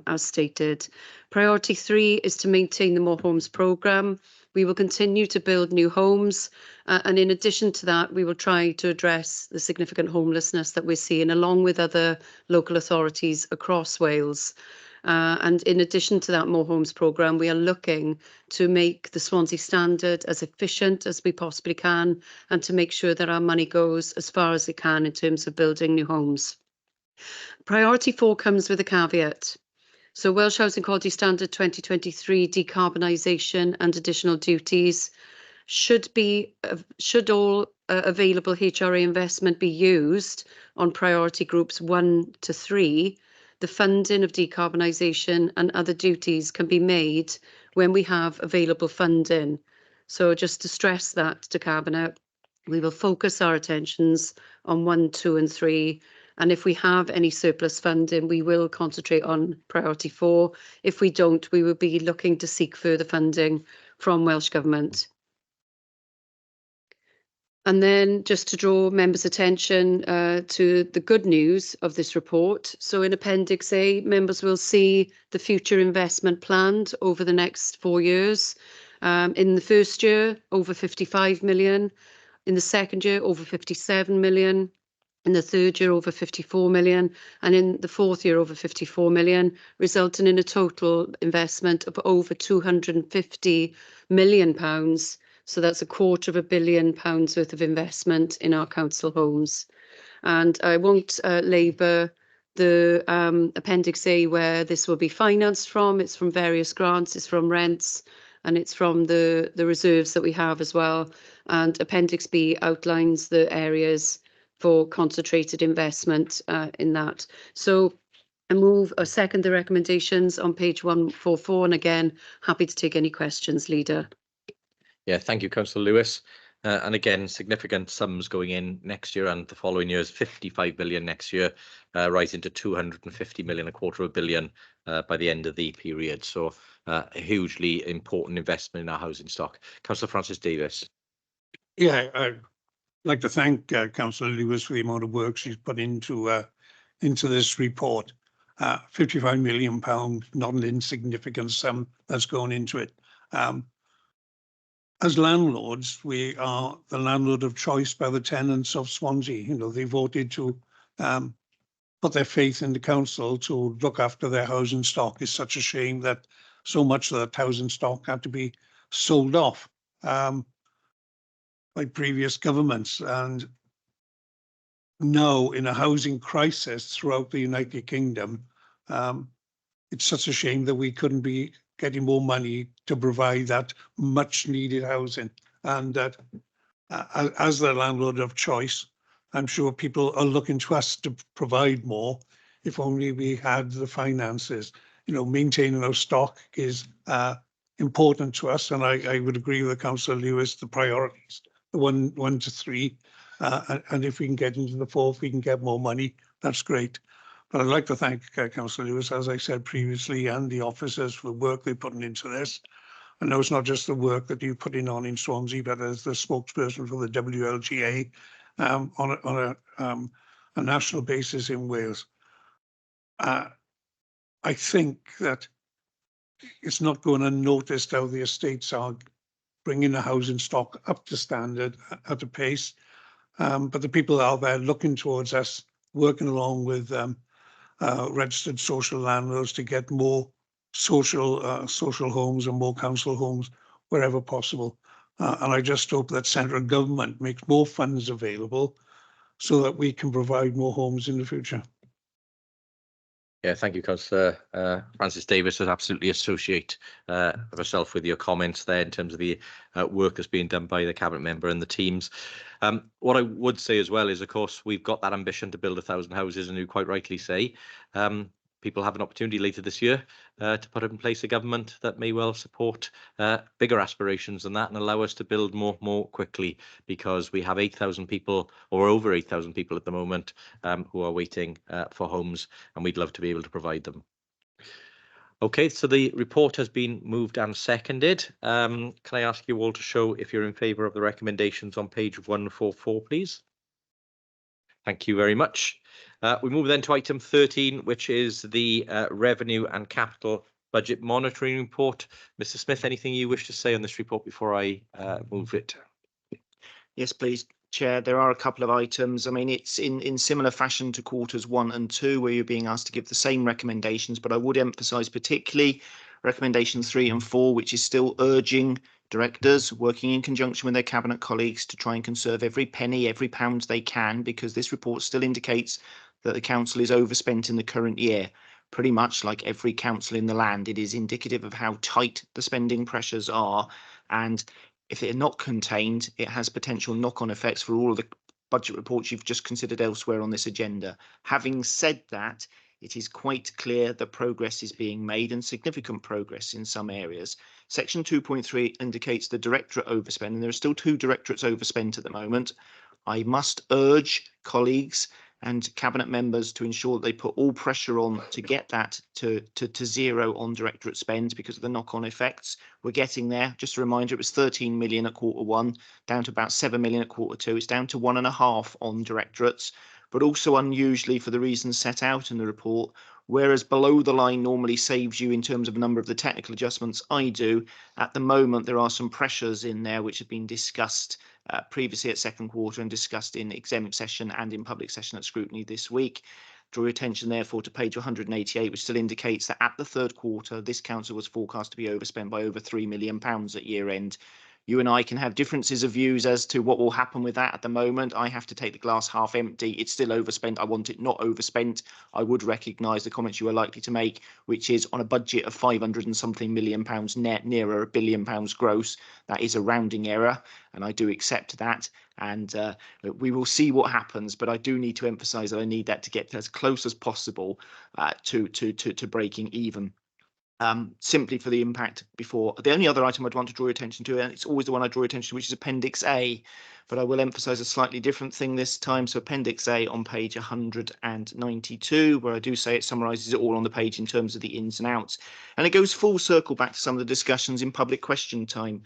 As stated. Priority 3 is to maintain the More Homes programme. We will continue to build new homes, and in addition to that, we will try to address the significant homelessness that we're seeing along with other local authorities across Wales. And in addition to that More Homes programme, we are looking to make the Swansea Standard as efficient as we possibly can, and to make sure that our money goes as far as it can in terms of building new homes. Priority 4 comes with a caveat. So Welsh Housing Quality Standard 2023 decarbonisation and additional duties should all available HRA investment be used on priority groups 1 to 3. The funding of decarbonisation and other duties can be made when we have available funding. So just to stress that to Cabinet, we will focus our attentions on 1, 2 and 3. And if we have any surplus funding, we will concentrate on priority 4. If we don't, we will be looking to seek further funding from Welsh Government. And then just to draw members' attention to the good news of this report. So in Appendix A, members will see the future investment planned over the next 4 years. In the first year, over 55 million. In the second year, over 57 million. in the third year over 54 million, and in the fourth year over 54 million, resulting in a total investment of over 250 million pounds. So that's £250 million worth of investment in our council homes. And I won't labour the Appendix A where this will be financed from. It's from various grants, it's from rents, and it's from the reserves that we have as well. And Appendix B outlines the areas for concentrated investment in that. So I second the recommendations on page 144, and again, happy to take any questions, Leader. Yeah, thank you, Councillor Lewis. And again, significant sums going in next year and the following years, 55 billion next year, rising to 250 million, £250 million by the end of the period. So a hugely important investment in our housing stock. Councillor Francis Davis. Yeah, I'd like to thank Councillor Lewis for the amount of work she's put into this report. £55 million, not an insignificant sum that's going into it. As landlords, we are the landlord of choice by the tenants of Swansea. You know, they voted to put their faith in the council to look after their housing stock. It's such a shame that so much of that housing stock had to be sold off by previous governments. And now, in a housing crisis throughout the United Kingdom, it's such a shame that we couldn't be getting more money to provide that much needed housing. And that as the landlord of choice, I'm sure people are looking to us to provide more if only we had the finances. You know, maintaining our stock is important to us, and I would agree with Councillor Lewis, the priorities, the one to three, and if we can get into the fourth, we can get more money, that's great. But I'd like to thank Councillor Lewis, as I said previously, and the officers for the work they're putting into this. I know it's not just the work that you're putting on in Swansea, but as the spokesperson for the WLGA on a national basis in Wales. I think that it's not going unnoticed how the estates are bringing the housing stock up to standard at a pace. But the people out there looking towards us, working along with registered social landlords to get more social homes and more council homes wherever possible. And I just hope that central government makes more funds available so that we can provide more homes in the future. Yeah, thank you, Councillor Francis Davis. I absolutely associate myself with your comments there in terms of the work that's being done by the Cabinet member and the teams. What I would say as well is, of course, we've got that ambition to build 1,000 houses, and you quite rightly say people have an opportunity later this year to put in place a government that may well support bigger aspirations than that and allow us to build more quickly, because we have 8,000 people, or over 8,000 people at the moment, who are waiting for homes, and we'd love to be able to provide them. Okay, so the report has been moved and seconded. Can I ask you all to show if you're in favour of the recommendations on page 144, please? Thank you very much. We move then to item 13, which is the Revenue and Capital Budget Monitoring Report. Mr. Smith, anything you wish to say on this report before I move it? Yes, please, Chair. There are a couple of items. I mean, it's in similar fashion to quarters 1 and 2, where you're being asked to give the same recommendations, but I would emphasise particularly recommendation 3 and 4, which is still urging directors working in conjunction with their cabinet colleagues to try and conserve every penny, every pound they can, because this report still indicates that the council is overspent in the current year. Pretty much like every council in the land, it is indicative of how tight the spending pressures are, and if they're not contained, it has potential knock-on effects for all of the budget reports you've just considered elsewhere on this agenda. Having said that, it is quite clear that progress is being made, and significant progress in some areas. Section 2.3 indicates the directorate overspend, and there are still 2 directorates overspent at the moment. I must urge colleagues and cabinet members to ensure that they put all pressure on to get that to zero on directorate spend, because of the knock-on effects. We're getting there. Just a reminder, it was 13 million at quarter 1, down to about 7 million at quarter 2. It's down to 1.5 on directorates, but also unusually for the reasons set out in the report. Whereas below the line normally saves you in terms of a number of the technical adjustments I do, at the moment there are some pressures in there which have been discussed previously at second quarter and discussed in exempt session and in public session at scrutiny this week. Draw your attention, therefore, to page 188, which still indicates that at the third quarter, this council was forecast to be overspent by over £3 million at year end. You and I can have differences of views as to what will happen with that at the moment. I have to take the glass half empty. It's still overspent. I want it not overspent. I would recognise the comments you are likely to make, which is on a budget of 500 and something million pounds net, nearer £1 billion gross. That is a rounding error, and I do accept that. And we will see what happens, but I do need to emphasise that I need that to get as close as possible to breaking even. Simply for the impact before. The only other item I'd want to draw your attention to, and it's always the one I draw your attention to, which is Appendix A, but I will emphasise a slightly different thing this time. So Appendix A on page 192, where I do say it summarises it all on the page in terms of the ins and outs. And it goes full circle back to some of the discussions in public question time.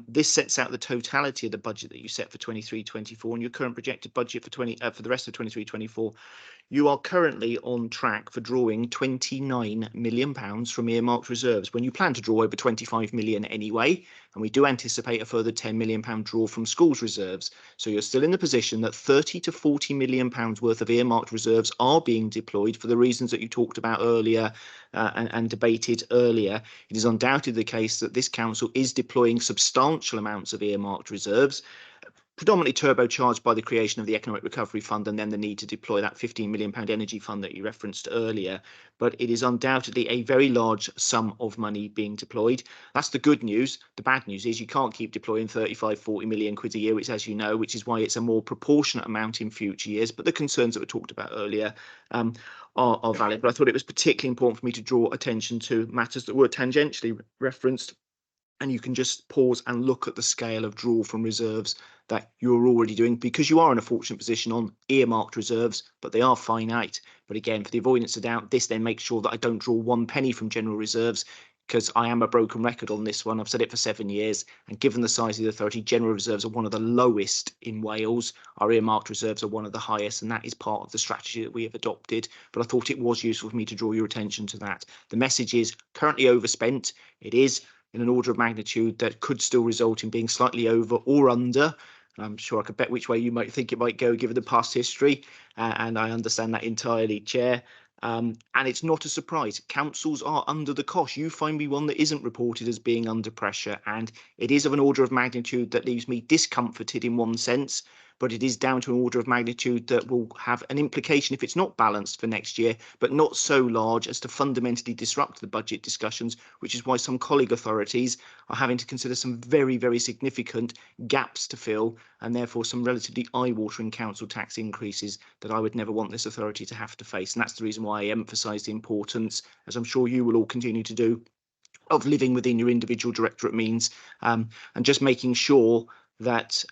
This sets out the totality of the budget that you set for 23-24 and your current projected budget for the rest of 23-24. You are currently on track for drawing £29 million from earmarked reserves when you plan to draw over 25 million anyway, and we do anticipate a further £10 million draw from schools reserves. So you're still in the position that £30 to £40 million worth of earmarked reserves are being deployed for the reasons that you talked about earlier and debated earlier. It is undoubtedly the case that this council is deploying substantial amounts of earmarked reserves, predominantly turbocharged by the creation of the Economic Recovery Fund and then the need to deploy that £15 million energy fund that you referenced earlier. But it is undoubtedly a very large sum of money being deployed. That's the good news. The bad news is you can't keep deploying 35, 40 million quid a year, which, as you know, which is why it's a more proportionate amount in future years. But the concerns that were talked about earlier are valid. But I thought it was particularly important for me to draw attention to matters that were tangentially referenced. And you can just pause and look at the scale of draw from reserves that you're already doing, because you are in a fortunate position on earmarked reserves, but they are finite. But again, for the avoidance of doubt, this then makes sure that I don't draw one penny from general reserves, because I am a broken record on this one. I've said it for 7 years, and given the size of the authority, general reserves are one of the lowest in Wales. Our earmarked reserves are one of the highest, and that is part of the strategy that we have adopted. But I thought it was useful for me to draw your attention to that. The message is currently overspent. It is in an order of magnitude that could still result in being slightly over or under. I'm sure I could bet which way you might think it might go given the past history, and I understand that entirely, Chair. And it's not a surprise. Councils are under the cosh. You find me one that isn't reported as being under pressure, and it is of an order of magnitude that leaves me discomforted in one sense, but it is down to an order of magnitude that will have an implication if it's not balanced for next year, but not so large as to fundamentally disrupt the budget discussions, which is why some colleague authorities are having to consider some very, very significant gaps to fill, and therefore some relatively eye-watering council tax increases that I would never want this authority to have to face. And that's the reason why I emphasise the importance, as I'm sure you will all continue to do, of living within your individual directorate means, and just making sure that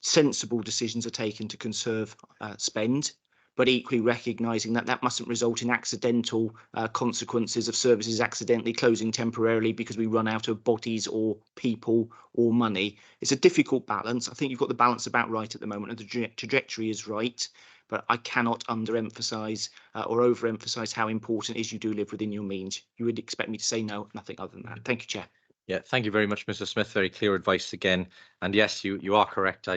sensible decisions are taken to conserve spend, but equally recognising that that mustn't result in accidental consequences of services accidentally closing temporarily because we run out of bodies or people or money. It's a difficult balance. I think you've got the balance about right at the moment, and the trajectory is right, but I cannot underemphasise or overemphasise how important it is you do live within your means. You would expect me to say no, nothing other than that. Thank you, Chair. Yeah, thank you very much, Mr. Smith. Very clear advice again. And yes, you are correct.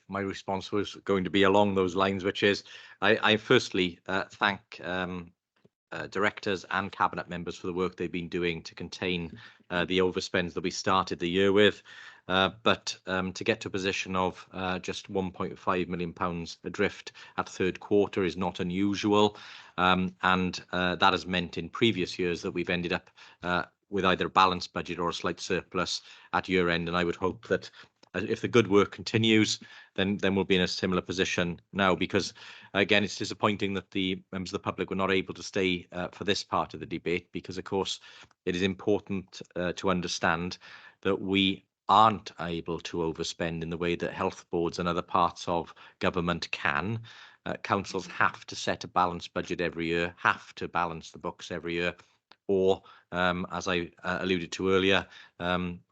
My response was going to be along those lines, which is I firstly thank directors and cabinet members for the work they've been doing to contain the overspends that we started the year with. But to get to a position of just £1.5 million adrift at third quarter is not unusual. And that has meant in previous years that we've ended up with either a balanced budget or a slight surplus at year end. And I would hope that if the good work continues, then we'll be in a similar position now, because again, it's disappointing that the members of the public were not able to stay for this part of the debate, because of course it is important to understand that we aren't able to overspend in the way that health boards and other parts of government can. Councils have to set a balanced budget every year, have to balance the books every year, or as I alluded to earlier,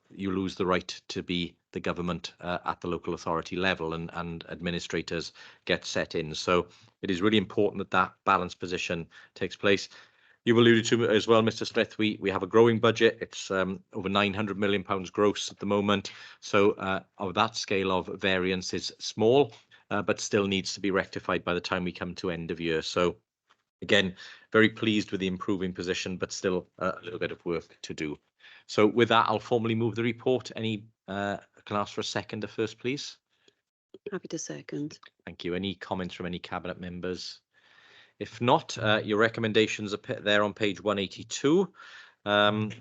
you lose the right to be the government at the local authority level, and administrators get set in. So it is really important that that balanced position takes place. You've alluded to as well, Mr. Smith, we have a growing budget. It's over £900 million gross at the moment. So of that scale of variance is small, but still needs to be rectified by the time we come to end of year. So again, very pleased with the improving position, but still a little bit of work to do. So with that, I'll formally move the report. Can I ask for a seconder first, please? Happy to second. Thank you. Any comments from any cabinet members? If not, your recommendations are there on page 182. Can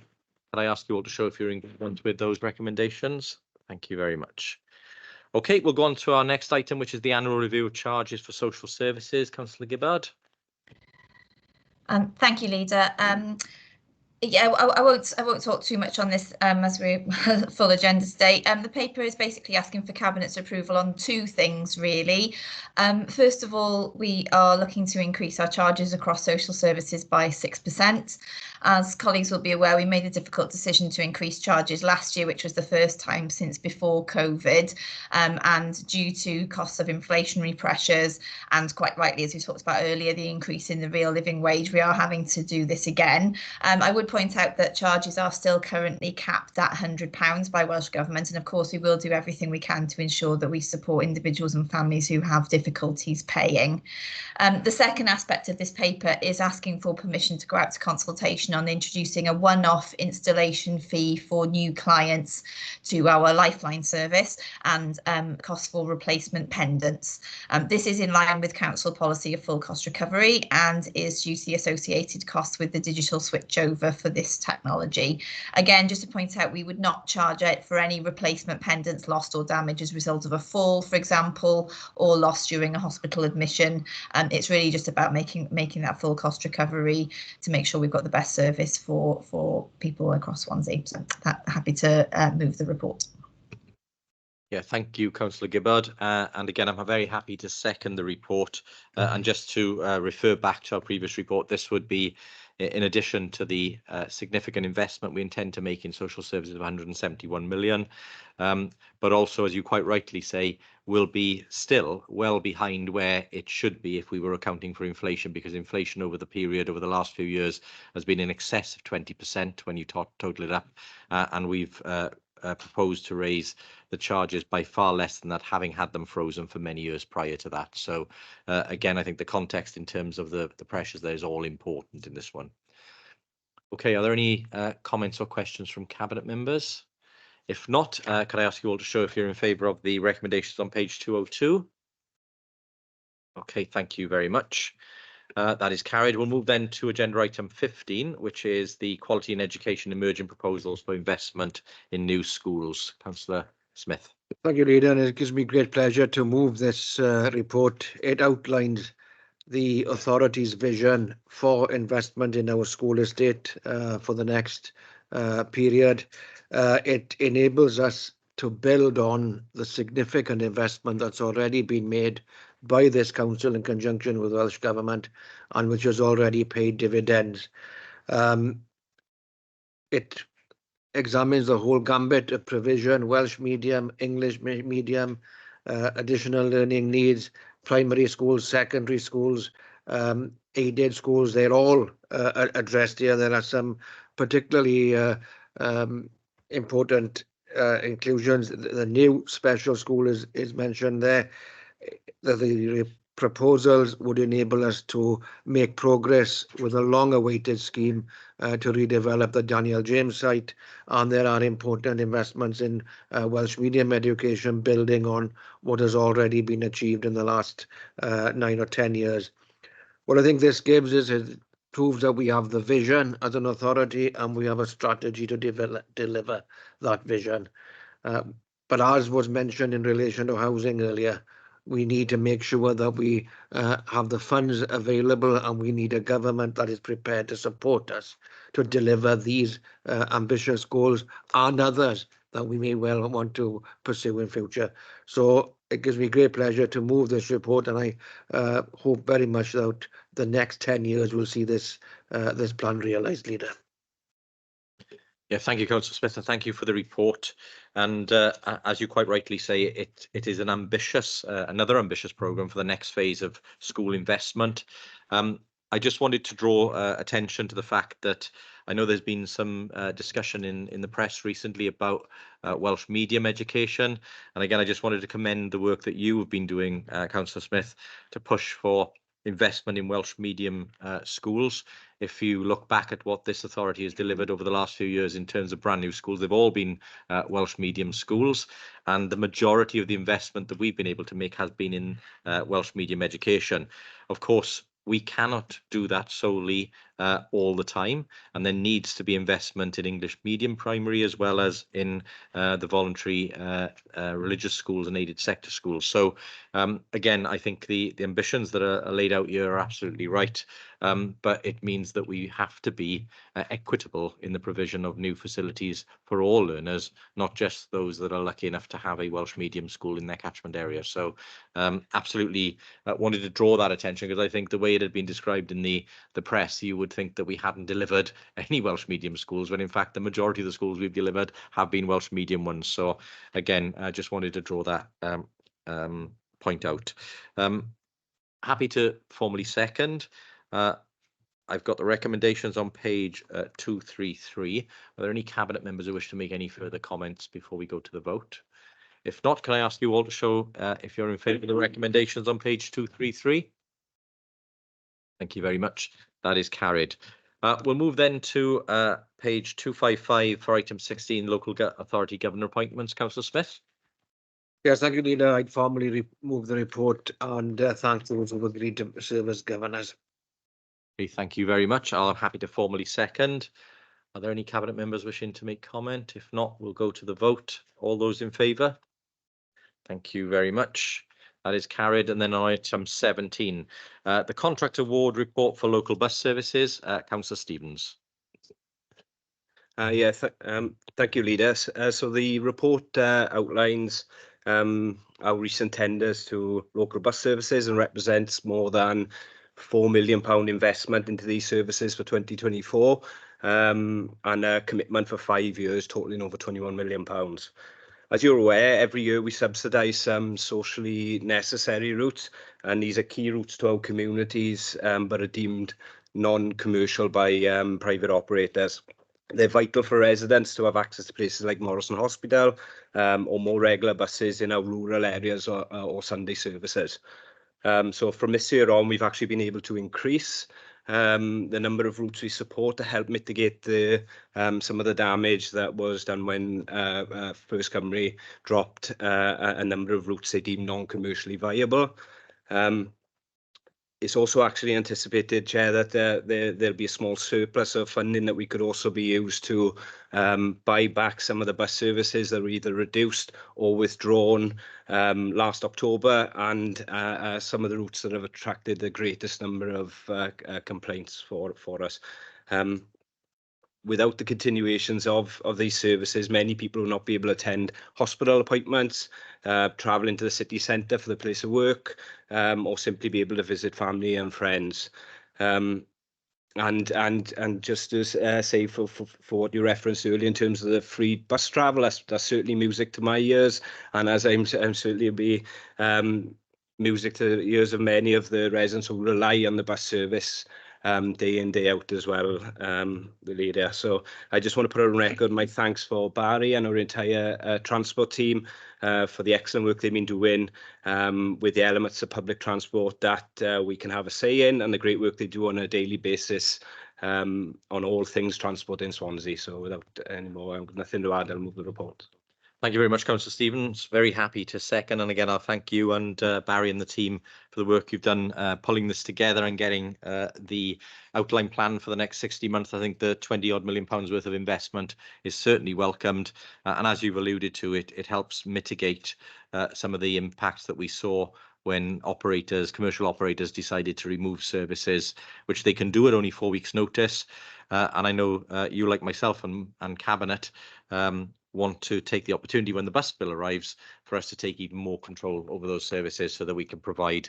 I ask you all to show if you're in agreement with those recommendations? Thank you very much. Okay, we'll go on to our next item, which is the annual review of charges for social services. Councillor Gibbard. Thank you, Leader. Yeah, I won't talk too much on this as we're full agenda today. The paper is basically asking for Cabinet's approval on two things, really. First of all, we are looking to increase our charges across social services by 6%. As colleagues will be aware, we made a difficult decision to increase charges last year, which was the first time since before COVID, and due to costs of inflationary pressures and, quite rightly, as we talked about earlier, the increase in the real living wage, we are having to do this again. I would point out that charges are still currently capped at £100 by Welsh Government, and of course we will do everything we can to ensure that we support individuals and families who have difficulties paying. The second aspect of this paper is asking for permission to go out to consultation on introducing a one-off installation fee for new clients to our Lifeline service and cost for replacement pendants. This is in line with council policy of full cost recovery and is due to the associated costs with the digital switchover for this technology. Again, just to point out, we would not charge it for any replacement pendants lost or damaged as a result of a fall, for example, or lost during a hospital admission. It's really just about making that full cost recovery to make sure we've got the best service for people across Swansea. So happy to move the report. Yeah, thank you, Councillor Gibbard. And again, I'm very happy to second the report. And just to refer back to our previous report, this would be in addition to the significant investment we intend to make in social services of 171 million. But also, as you quite rightly say, will be still well behind where it should be if we were accounting for inflation, because inflation over the last few years has been in excess of 20% when you total it up. And we've proposed to raise the charges by far less than that, having had them frozen for many years prior to that. So again, I think the context in terms of the pressures there is all important in this one. Okay, are there any comments or questions from Cabinet members? If not, could I ask you all to show if you're in favour of the recommendations on page 202? Okay, thank you very much. That is carried. We'll move then to agenda item 15, which is the Quality in Education Emerging Proposals for Investment in New Schools. Councillor Smith. Thank you, Leader, and it gives me great pleasure to move this report. It outlines the authority's vision for investment in our school estate for the next period. It enables us to build on the significant investment that's already been made by this council in conjunction with Welsh Government and which has already paid dividends. It examines the whole gambit of provision: Welsh medium, English medium, additional learning needs, primary schools, secondary schools, aided schools. They're all addressed here. There are some particularly important inclusions. The new special school is mentioned there. The proposals would enable us to make progress with a long-awaited scheme to redevelop the Daniel James site, and there are important investments in Welsh medium education, building on what has already been achieved in the last 9 or 10 years. What I think this gives is it proves that we have the vision as an authority and we have a strategy to deliver that vision. But as was mentioned in relation to housing earlier, we need to make sure that we have the funds available, and we need a government that is prepared to support us to deliver these ambitious goals and others that we may well want to pursue in future. So it gives me great pleasure to move this report, and I hope very much that the next 10 years will see this plan realised, Leader. Yeah, thank you, Councillor Smith, and thank you for the report. And as you quite rightly say, it is an ambitious, another ambitious programme for the next phase of school investment. I just wanted to draw attention to the fact that I know there's been some discussion in the press recently about Welsh medium education. And again, I just wanted to commend the work that you have been doing, Councillor Smith, to push for investment in Welsh medium schools. If you look back at what this authority has delivered over the last few years in terms of brand new schools, they've all been Welsh medium schools, and the majority of the investment that we've been able to make has been in Welsh medium education. Of course, we cannot do that solely all the time, and there needs to be investment in English medium primary as well as in the voluntary religious schools and aided sector schools. So again, I think the ambitions that are laid out here are absolutely right, but it means that we have to be equitable in the provision of new facilities for all learners, not just those that are lucky enough to have a Welsh medium school in their catchment area. So absolutely wanted to draw that attention, because I think the way it had been described in the press, you would think that we hadn't delivered any Welsh medium schools, when in fact the majority of the schools we've delivered have been Welsh medium ones. So again, I just wanted to draw that point out. Happy to formally second. I've got the recommendations on page 233. Are there any cabinet members who wish to make any further comments before we go to the vote? If not, can I ask you all to show if you're in favour of the recommendations on page 233? Thank you very much. That is carried. We'll move then to page 255 for item 16, local authority governor appointments. Councillor Smith. Yes, thank you, Leader. I'd formally move the report and thank those who have agreed to serve as governors. Okay, thank you very much. I'm happy to formally second. Are there any cabinet members wishing to make comment? If not, we'll go to the vote. All those in favour? Thank you very much. That is carried. And then on item 17, the contract award report for local bus services. Councillor Stevens. Thank you, leaders. So the report outlines our recent tenders to local bus services and represents more than £4 million investment into these services for 2024 and a commitment for 5 years totaling over £21 million. As you're aware, every year we subsidise some socially necessary routes, and these are key routes to our communities, but are deemed non-commercial by private operators. They're vital for residents to have access to places like Morrison Hospital or more regular buses in our rural areas or Sunday services. So from this year on, we've actually been able to increase the number of routes we support to help mitigate some of the damage that was done when First Cymru dropped a number of routes they deemed non-commercially viable. It's also actually anticipated, Chair, that there'll be a small surplus of funding that we could also be used to buy back some of the bus services that were either reduced or withdrawn last October, and some of the routes that have attracted the greatest number of complaints for us. Without the continuations of these services, many people will not be able to attend hospital appointments, travel into the city centre for the place of work, or simply be able to visit family and friends. And just to say for what you referenced earlier in terms of the free bus travel, that's certainly music to my ears, and as I'm certainly be music to the ears of many of the residents who rely on the bus service day in, day out as well, the leader. So I just want to put on record my thanks for Barry and our entire transport team for the excellent work they've been doing with the elements of public transport that we can have a say in, and the great work they do on a daily basis on all things transport in Swansea. So without any more, I've got nothing to add. I'll move the report. Thank you very much, Councillor Stevens. Very happy to second. And again, I'll thank you and Barry and the team for the work you've done pulling this together and getting the outline plan for the next 60 months. I think the £20-odd million worth of investment is certainly welcomed. And as you've alluded to, it helps mitigate some of the impacts that we saw when commercial operators decided to remove services, which they can do at only 4 weeks' notice. And I know you, like myself and Cabinet, want to take the opportunity when the bus bill arrives for us to take even more control over those services so that we can provide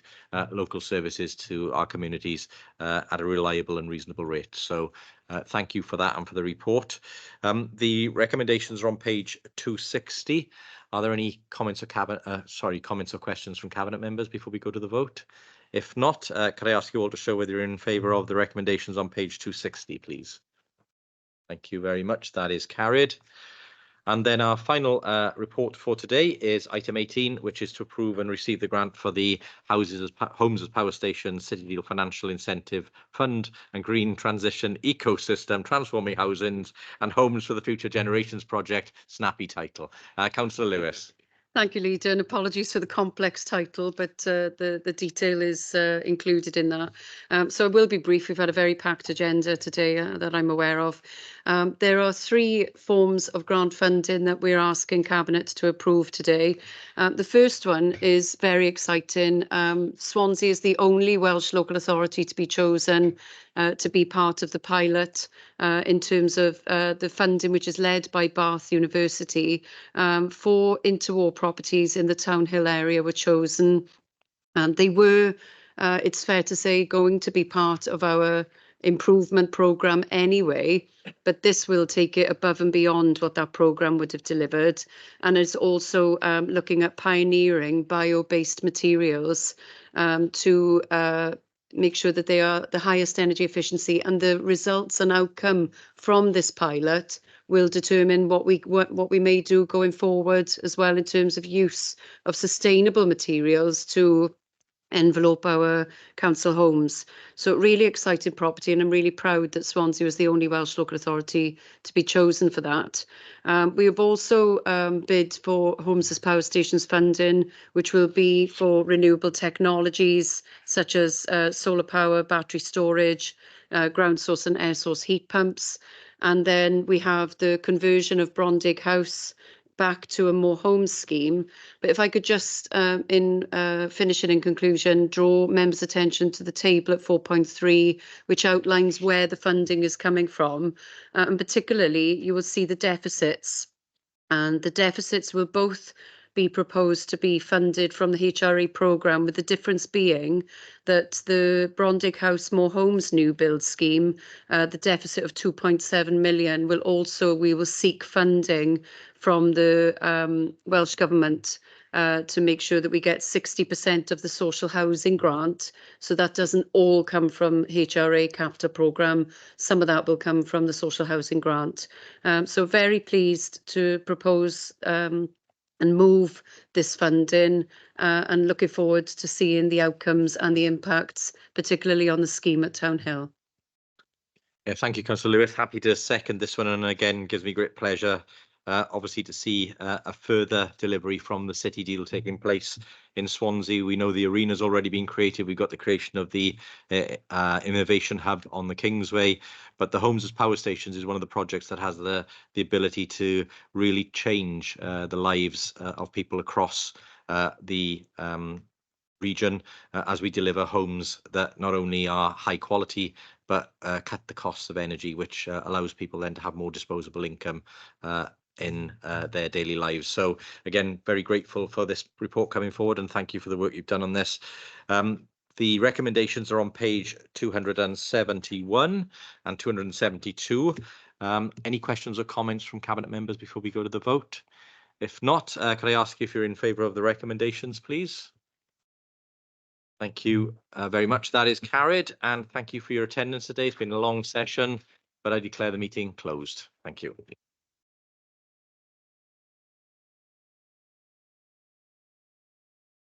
local services to our communities at a reliable and reasonable rate. So thank you for that and for the report. The recommendations are on page 260. Are there any comments or comments or questions from Cabinet members before we go to the vote? If not, could I ask you all to show whether you're in favour of the recommendations on page 260, please? Thank you very much. That is carried. And then our final report for today is item 18, which is to approve and receive the grant for the Homes as Power Station City Deal Financial Incentive Fund and Green Transition Ecosystem Transforming Housings and Homes for the Future Generations Project, snappy title. Councillor Lewis. Thank you, Leader, and apologies for the complex title, but the detail is included in that. So I will be brief. We've had a very packed agenda today that I'm aware of. There are 3 forms of grant funding that we're asking Cabinet to approve today. The first one is very exciting. Swansea is the only Welsh local authority to be chosen to be part of the pilot in terms of the funding, which is led by Bath University, for interwar properties in the Town Hill area were chosen. They were, it's fair to say, going to be part of our improvement programme anyway, but this will take it above and beyond what that programme would have delivered. And it's also looking at pioneering bio-based materials to make sure that they are the highest energy efficiency, and the results and outcome from this pilot will determine what we may do going forward as well in terms of use of sustainable materials to envelope our council homes. So really exciting property, and I'm really proud that Swansea was the only Welsh local authority to be chosen for that. We have also bid for Homes as Power Stations funding, which will be for renewable technologies such as solar power, battery storage, ground source and air source heat pumps. And then we have the conversion of Brondig House back to a more home scheme. But if I could just, in finishing in conclusion, draw members' attention to the table at 4.3, which outlines where the funding is coming from. And particularly, you will see the deficits. And the deficits will both be proposed to be funded from the HRA programme, with the difference being that the Brondig House More Homes new build scheme, the deficit of 2.7 million, we will seek funding from the Welsh Government to make sure that we get 60% of the social housing grant. So that doesn't all come from HRA capital programme. Some of that will come from the social housing grant. So very pleased to propose and move this funding, and looking forward to seeing the outcomes and the impacts, particularly on the scheme at Town Hill. Yeah, thank you, Councillor Lewis. Happy to second this one, and again, gives me great pleasure, obviously, to see a further delivery from the city deal taking place in Swansea. We know the arena's already been created. We've got the creation of the innovation hub on the Kingsway, but the Homes as Power Stations is one of the projects that has the ability to really change the lives of people across the region as we deliver homes that not only are high quality but cut the costs of energy, which allows people then to have more disposable income in their daily lives. So again, very grateful for this report coming forward, and thank you for the work you've done on this. The recommendations are on page 271 and 272. Any questions or comments from Cabinet members before we go to the vote? If not, can I ask if you're in favour of the recommendations, please? Thank you very much. That is carried, and thank you for your attendance today. It's been a long session, but I declare the meeting closed. Thank you.